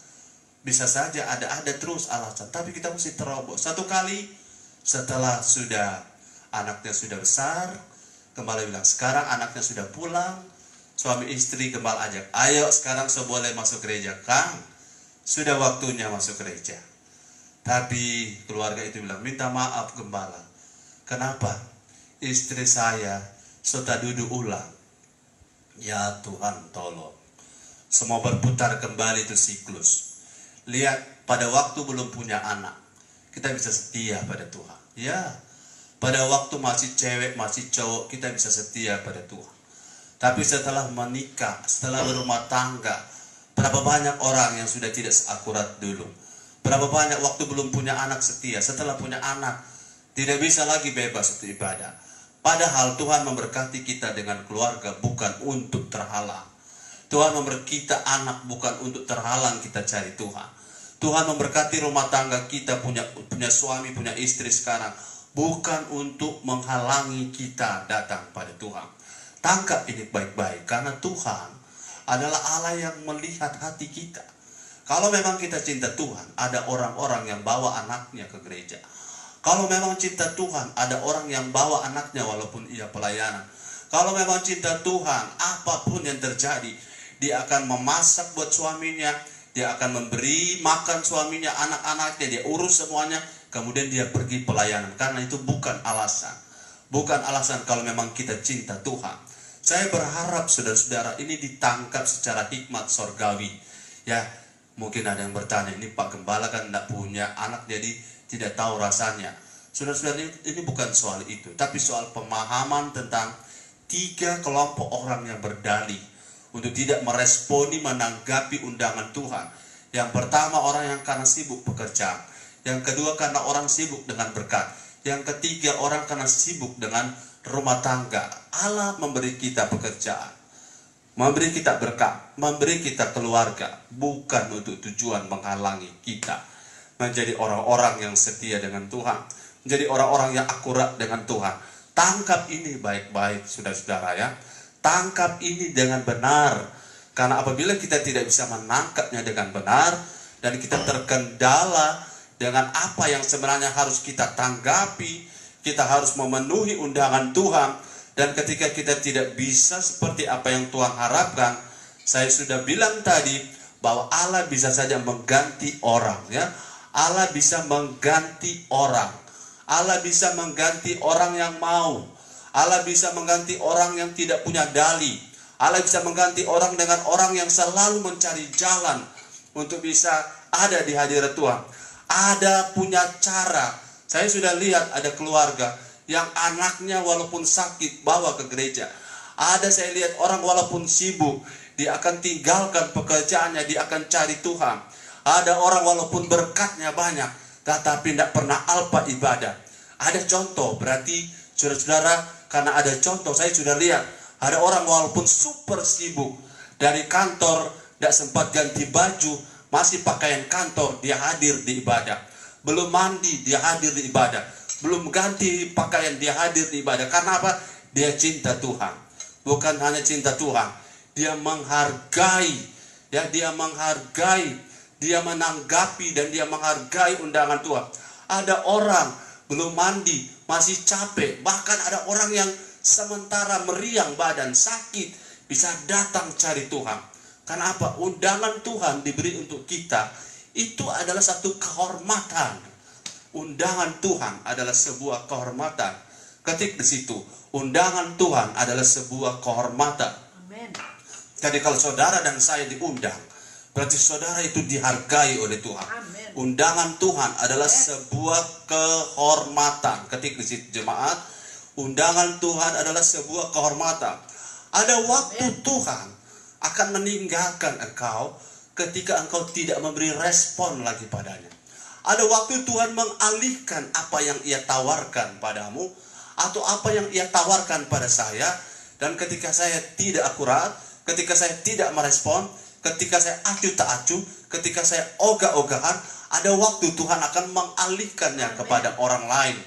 Bisa saja ada terus alasan, tapi kita mesti terobos. Satu kali setelah anaknya sudah besar, Gembala bilang, sekarang anaknya sudah pulang, suami istri Gembala ajak, ayo sekarang so boleh masuk gereja. Kang, sudah waktunya masuk gereja. Tapi keluarga itu bilang, minta maaf Gembala. Kenapa? Istri saya sudah duduk ulang. Ya Tuhan tolong. Semua berputar kembali itu siklus. Lihat, pada waktu belum punya anak, kita bisa setia pada Tuhan. Ya, pada waktu masih cewek, masih cowok, kita bisa setia pada Tuhan. Tapi setelah menikah, setelah berumah tangga, berapa banyak orang yang sudah tidak seakurat dulu. Berapa banyak waktu belum punya anak setia, setelah punya anak, tidak bisa lagi bebas untuk ibadah. Padahal Tuhan memberkati kita dengan keluarga bukan untuk terhalang. Tuhan memberkati kita anak bukan untuk terhalang kita cari Tuhan. Tuhan memberkati rumah tangga kita, punya suami, punya istri sekarang, bukan untuk menghalangi kita datang pada Tuhan. Tangkap ini baik-baik, karena Tuhan adalah Allah yang melihat hati kita. Kalau memang kita cinta Tuhan, ada orang-orang yang bawa anaknya ke gereja. Kalau memang cinta Tuhan, ada orang yang bawa anaknya walaupun ia pelayanan. Kalau memang cinta Tuhan, apapun yang terjadi, dia akan memasak buat suaminya, dia akan memberi makan suaminya, anak-anaknya, dia urus semuanya, kemudian dia pergi pelayanan. Karena itu bukan alasan. Bukan alasan kalau memang kita cinta Tuhan. Saya berharap saudara-saudara ini ditangkap secara hikmat sorgawi. Ya, mungkin ada yang bertanya, ini Pak Gembala kan tidak punya anak, jadi tidak tahu rasanya. Saudara-saudara, ini bukan soal itu, tapi soal pemahaman tentang 3 kelompok orang yang berdalih untuk tidak meresponi, menanggapi undangan Tuhan. Yang pertama, orang yang karena sibuk bekerja. Yang kedua, karena orang sibuk dengan berkat. Yang ketiga, orang karena sibuk dengan rumah tangga. Allah memberi kita pekerjaan, memberi kita berkat, memberi kita keluarga, bukan untuk tujuan menghalangi kita menjadi orang-orang yang setia dengan Tuhan, menjadi orang-orang yang akurat dengan Tuhan. Tangkap ini baik-baik, saudara-saudara ya. Tangkap ini dengan benar. Karena apabila kita tidak bisa menangkapnya dengan benar, dan kita terkendala dengan apa yang sebenarnya harus kita tanggapi, kita harus memenuhi undangan Tuhan. Dan ketika kita tidak bisa seperti apa yang Tuhan harapkan, saya sudah bilang tadi bahwa Allah bisa saja mengganti orang, ya. Allah bisa mengganti orang. Allah bisa mengganti orang yang mau. Allah bisa mengganti orang yang tidak punya dalih. Allah bisa mengganti orang dengan orang yang selalu mencari jalan untuk bisa ada di hadirat Tuhan. Ada punya cara. Saya sudah lihat ada keluarga yang anaknya walaupun sakit bawa ke gereja. Ada saya lihat orang walaupun sibuk, dia akan tinggalkan pekerjaannya, dia akan cari Tuhan. Ada orang walaupun berkatnya banyak, tetapi tidak pernah alpa ibadah. Ada contoh, berarti saudara-saudara, karena ada contoh, saya sudah lihat ada orang walaupun super sibuk dari kantor, tidak sempat ganti baju, masih pakaian kantor, dia hadir di ibadah. Belum mandi, dia hadir di ibadah. Belum ganti pakaian, dia hadir di ibadah. Karena apa? Dia cinta Tuhan. Bukan hanya cinta Tuhan, dia menghargai, ya, dia menghargai, dia menanggapi, dan dia menghargai undangan Tuhan. Ada orang belum mandi, masih capek. Bahkan ada orang yang sementara meriang badan, sakit, bisa datang cari Tuhan. Karena apa? Undangan Tuhan diberi untuk kita. Itu adalah satu kehormatan. Undangan Tuhan adalah sebuah kehormatan. Ketik di situ, undangan Tuhan adalah sebuah kehormatan. Amen. Jadi kalau saudara dan saya diundang, Berarti saudara itu dihargai oleh Tuhan. Amin. Undangan Tuhan adalah sebuah kehormatan. Ketik di situ jemaat, undangan Tuhan adalah sebuah kehormatan. Ada waktu Tuhan akan meninggalkan engkau ketika engkau tidak memberi respon lagi padanya. Ada waktu Tuhan mengalihkan apa yang ia tawarkan padamu, atau apa yang ia tawarkan pada saya. Dan ketika saya tidak akurat, ketika saya tidak merespon, ketika saya acuh tak acuh, ketika saya ogah-ogahan, ada waktu Tuhan akan mengalihkannya kepada orang lain.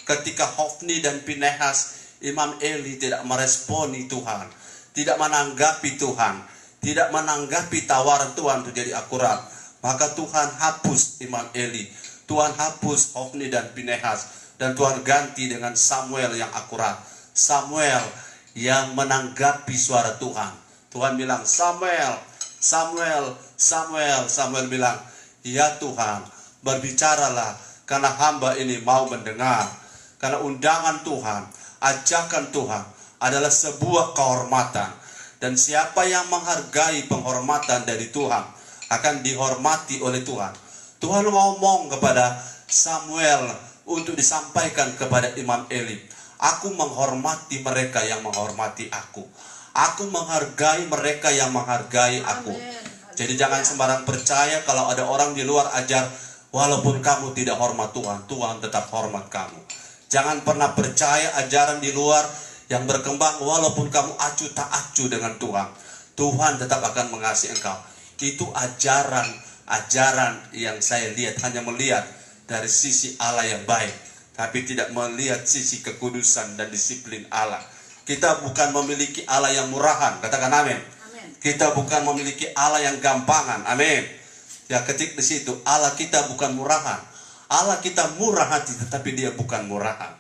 Ketika Hofni dan Pinehas, Imam Eli tidak meresponi Tuhan, tidak menanggapi Tuhan, tidak menanggapi tawaran Tuhan untuk jadi akurat, maka Tuhan hapus Imam Eli, Tuhan hapus Hofni dan Pinehas, dan Tuhan ganti dengan Samuel yang akurat, Samuel yang menanggapi suara Tuhan. Tuhan bilang, Samuel, Samuel, Samuel. Samuel bilang, ya Tuhan, berbicaralah, karena hamba ini mau mendengar. Karena undangan Tuhan, ajakan Tuhan adalah sebuah kehormatan. Dan siapa yang menghargai penghormatan dari Tuhan akan dihormati oleh Tuhan. Tuhan ngomong kepada Samuel untuk disampaikan kepada Imam Eli, aku menghormati mereka yang menghormati aku. Aku menghargai mereka yang menghargai aku. Jadi jangan sembarang percaya kalau ada orang di luar ajar, walaupun kamu tidak hormat Tuhan, Tuhan tetap hormat kamu. Jangan pernah percaya ajaran di luar yang berkembang, walaupun kamu acuh tak acuh dengan Tuhan, Tuhan tetap akan mengasihi engkau. Itu ajaran yang saya lihat, hanya melihat dari sisi Allah yang baik, tapi tidak melihat sisi kekudusan dan disiplin Allah. Kita bukan memiliki Allah yang murahan, katakan amin. Kita bukan memiliki Allah yang gampangan, amin. Ya, ketik di situ, Allah kita bukan murahan. Allah kita murah hati, tetapi dia bukan murahan.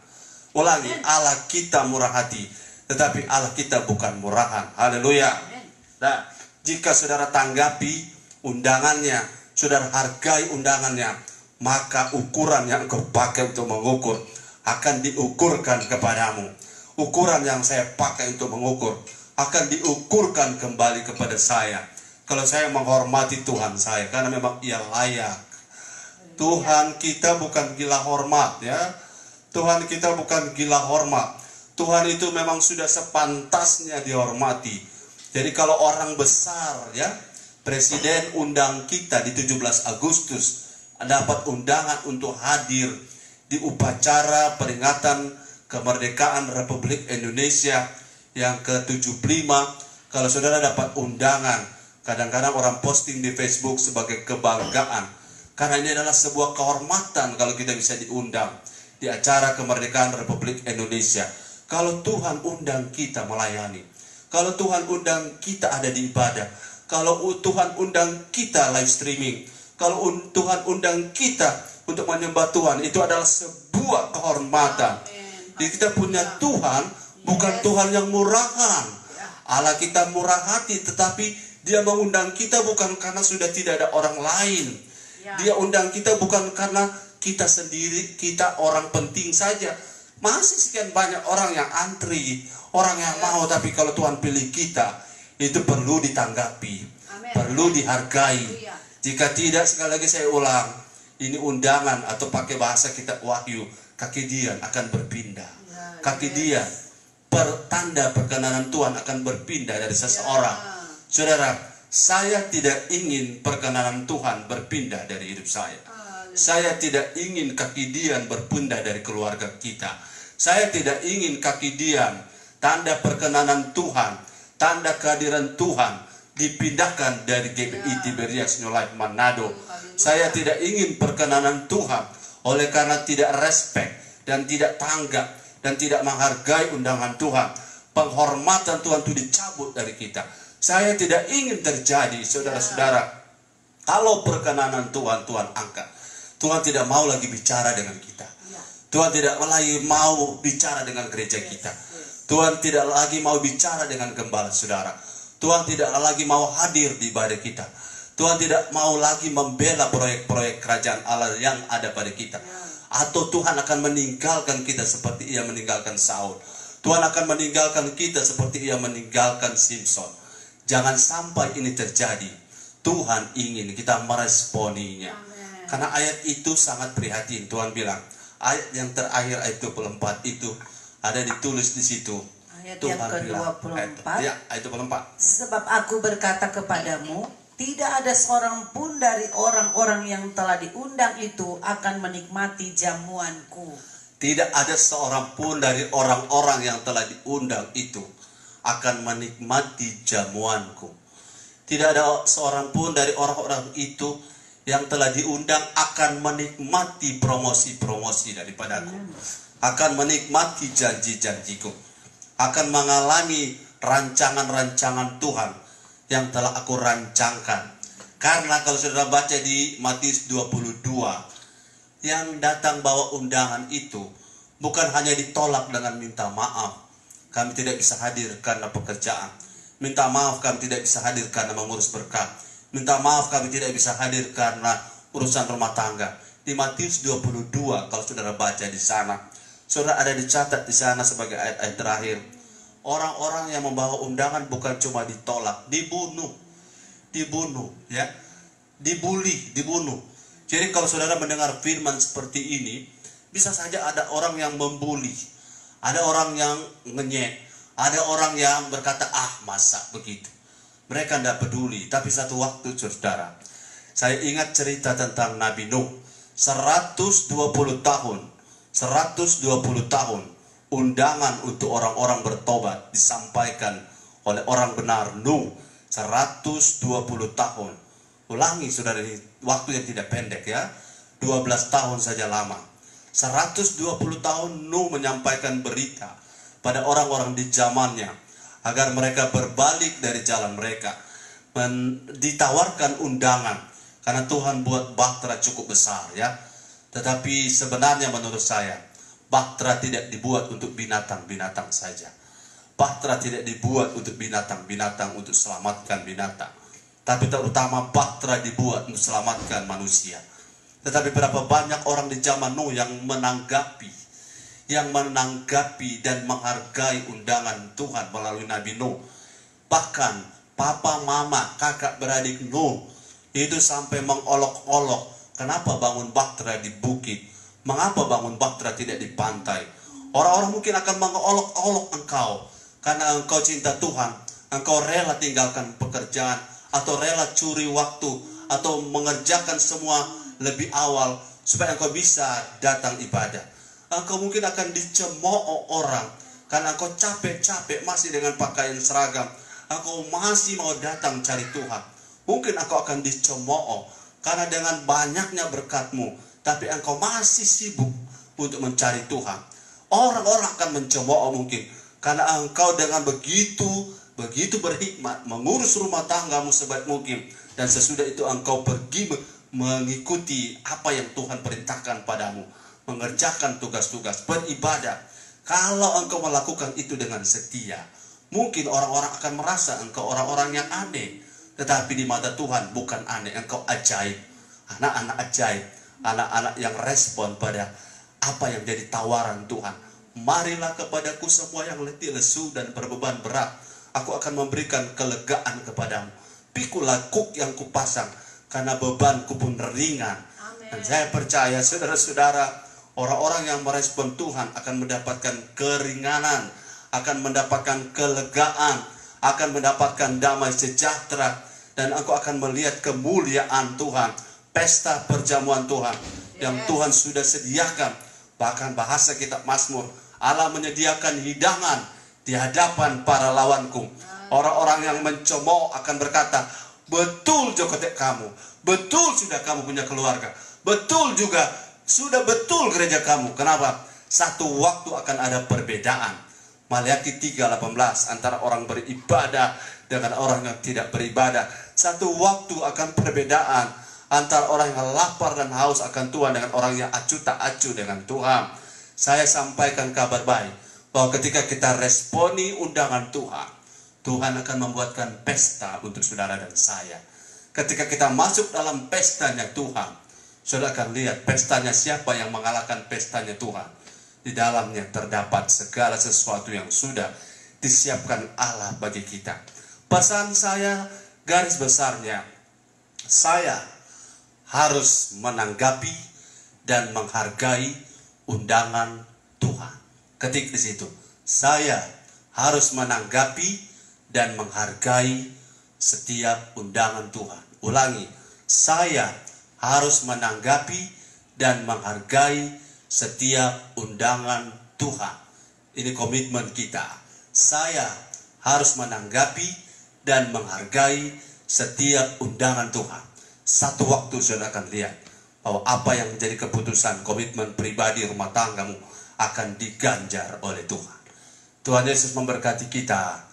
Ulangi, Allah kita murah hati, tetapi Allah kita bukan murahan. Haleluya. Nah, jika saudara tanggapi undangannya, saudara hargai undangannya, maka ukuran yang engkau pakai untuk mengukur akan diukurkan kepadamu. Ukuran yang saya pakai untuk mengukur akan diukurkan kembali kepada saya. Kalau saya menghormati Tuhan saya, karena memang ia layak. Tuhan kita bukan gila hormat, ya. Tuhan kita bukan gila hormat. Tuhan itu memang sudah sepantasnya dihormati. Jadi kalau orang besar, ya, Presiden undang kita di 17 Agustus, dapat undangan untuk hadir di upacara peringatan kemerdekaan Republik Indonesia yang ke-75. Kalau saudara dapat undangan, kadang-kadang orang posting di Facebook sebagai kebanggaan, karena ini adalah sebuah kehormatan kalau kita bisa diundang di acara kemerdekaan Republik Indonesia. Kalau Tuhan undang kita melayani, kalau Tuhan undang kita ada di ibadah, kalau Tuhan undang kita live streaming, kalau Tuhan undang kita untuk menyembah Tuhan, itu adalah sebuah kehormatan. Jadi kita punya Tuhan, bukan Tuhan yang murahan. Allah kita murah hati, tetapi dia mengundang kita bukan karena sudah tidak ada orang lain. Dia undang kita bukan karena kita sendiri, kita orang penting saja. Masih sekian banyak orang yang antri, orang yang mau, tapi kalau Tuhan pilih kita, itu perlu ditanggapi, perlu dihargai. Jika tidak, sekali lagi saya ulang, ini undangan atau pakai bahasa kita Wahyu, kaki dian akan berpindah. Kaki dian, pertanda perkenanan Tuhan akan berpindah dari seseorang. Saudara, saya tidak ingin perkenanan Tuhan berpindah dari hidup saya. Saya tidak ingin kaki dian berpindah dari keluarga kita. Saya tidak ingin kaki dian, tanda perkenanan Tuhan, tanda kehadiran Tuhan dipindahkan dari GBI Tiberias New Life Manado. Saya tidak ingin perkenanan Tuhan oleh karena tidak respect dan tidak tanggap dan tidak menghargai undangan Tuhan, penghormatan Tuhan itu dicabut dari kita. Saya tidak ingin terjadi, saudara-saudara, kalau perkenanan Tuhan, Tuhan angkat. Tuhan tidak mau lagi bicara dengan kita. Tuhan tidak lagi mau bicara dengan gereja kita. Tuhan tidak lagi mau bicara dengan gembala saudara. Tuhan tidak lagi mau hadir di ibadah kita. Tuhan tidak mau lagi membela proyek-proyek kerajaan Allah yang ada pada kita. Atau Tuhan akan meninggalkan kita seperti ia meninggalkan Saul. Tuhan akan meninggalkan kita seperti ia meninggalkan Simpson. Jangan sampai ini terjadi. Tuhan ingin kita meresponinya. Amen. Karena ayat itu sangat prihatin. Tuhan bilang, ayat yang terakhir ayat 24 itu ada ditulis di situ. Ayat Tuhan yang ke-24. Ayat 24. Sebab aku berkata kepadamu, tidak ada seorang pun dari orang-orang yang telah diundang itu akan menikmati jamuanku. Tidak ada seorang pun dari orang-orang yang telah diundang itu akan menikmati jamuanku. Tidak ada seorang pun dari orang-orang itu yang telah diundang akan menikmati promosi-promosi daripadaku. Akan menikmati janji-janjiku. Akan mengalami rancangan-rancangan Tuhan yang telah aku rancangkan. Karena kalau saudara baca di Matius 22, yang datang bawa undangan itu bukan hanya ditolak dengan minta maaf. Kami tidak bisa hadir karena pekerjaan. Minta maaf kami tidak bisa hadir karena mengurus berkat. Minta maaf kami tidak bisa hadir karena urusan rumah tangga. Di Matius 22 kalau saudara baca di sana, saudara ada dicatat di sana sebagai ayat-ayat terakhir. Orang-orang yang membawa undangan bukan cuma ditolak, dibunuh, ya, dibully, dibunuh. Jadi kalau saudara mendengar firman seperti ini, bisa saja ada orang yang membuli, ada orang yang ngenyek, ada orang yang berkata, masa begitu. Mereka tidak peduli. Tapi satu waktu saudara, saya ingat cerita tentang Nabi Nuh. 120 tahun undangan untuk orang-orang bertobat disampaikan oleh orang benar Nuh. 120 tahun. Ulangi saudara, ini waktu yang tidak pendek ya. 12 tahun saja lama. 120 tahun Nuh menyampaikan berita pada orang-orang di zamannya agar mereka berbalik dari jalan mereka. Ditawarkan undangan karena Tuhan buat bahtera cukup besar ya. Tetapi sebenarnya menurut saya bahtera tidak dibuat untuk binatang-binatang saja. Bahtera tidak dibuat untuk binatang-binatang, untuk selamatkan binatang. Tapi terutama bahtera dibuat untuk selamatkan manusia. Tetapi berapa banyak orang di zaman Nuh yang menanggapi dan menghargai undangan Tuhan melalui Nabi Nuh. Bahkan papa, mama, kakak beradik Nuh itu sampai mengolok-olok, kenapa bangun bahtera di bukit? Mengapa bangun bahtera tidak di pantai? Orang-orang mungkin akan mengolok-olok engkau karena engkau cinta Tuhan, engkau rela tinggalkan pekerjaan atau rela curi waktu atau mengerjakan semua lebih awal supaya engkau bisa datang ibadah. Engkau mungkin akan dicemooh orang karena engkau capek-capek masih dengan pakaian seragam. Engkau masih mau datang cari Tuhan. Mungkin engkau akan dicemooh karena dengan banyaknya berkatmu, tapi engkau masih sibuk untuk mencari Tuhan. Orang-orang akan mencemooh mungkin karena engkau dengan begitu berhikmat mengurus rumah tanggamu sebaik mungkin, dan sesudah itu engkau pergi mengikuti apa yang Tuhan perintahkan padamu, mengerjakan tugas-tugas, beribadah. Kalau engkau melakukan itu dengan setia, mungkin orang-orang akan merasa engkau orang-orang yang aneh. Tetapi di mata Tuhan bukan aneh, engkau ajaib. Anak-anak ajaib, anak-anak yang respon pada apa yang jadi tawaran Tuhan. Marilah kepadaku semua yang letih, lesu, dan berbeban berat. Aku akan memberikan kelegaan kepadamu. Pikulah kuk yang kupasang, karena bebanku pun ringan. Amen. Dan saya percaya saudara-saudara, orang-orang yang merespon Tuhan akan mendapatkan keringanan, akan mendapatkan kelegaan, akan mendapatkan damai sejahtera, dan engkau akan melihat kemuliaan Tuhan, pesta perjamuan Tuhan yang Tuhan sudah sediakan. Bahkan bahasa kitab Mazmur, Allah menyediakan hidangan di hadapan para lawanku. Orang-orang yang mencemooh akan berkata, betul jokotek kamu, betul sudah kamu punya keluarga, betul juga sudah betul gereja kamu. Kenapa? Satu waktu akan ada perbedaan. Maleakhi 3:18 antara orang beribadah dengan orang yang tidak beribadah. Satu waktu akan perbedaan antara orang yang lapar dan haus akan Tuhan dengan orang yang acuh tak acuh dengan Tuhan. Saya sampaikan kabar baik bahwa ketika kita responi undangan Tuhan, Tuhan akan membuatkan pesta untuk saudara dan saya. Ketika kita masuk dalam pestanya Tuhan, saudara akan lihat pestanya siapa yang mengalahkan pestanya Tuhan. Di dalamnya terdapat segala sesuatu yang sudah disiapkan Allah bagi kita. Pesan saya garis besarnya, Saya harus menanggapi dan menghargai undangan Tuhan. Ketik di situ. Saya harus menanggapi dan menghargai setiap undangan Tuhan. Ulangi. Saya harus menanggapi dan menghargai setiap undangan Tuhan. Ini komitmen kita. Saya harus menanggapi dan menghargai setiap undangan Tuhan. Satu waktu saudara akan lihat bahwa apa yang menjadi keputusan komitmen pribadi rumah tanggamu akan diganjar oleh Tuhan. Tuhan Yesus memberkati kita.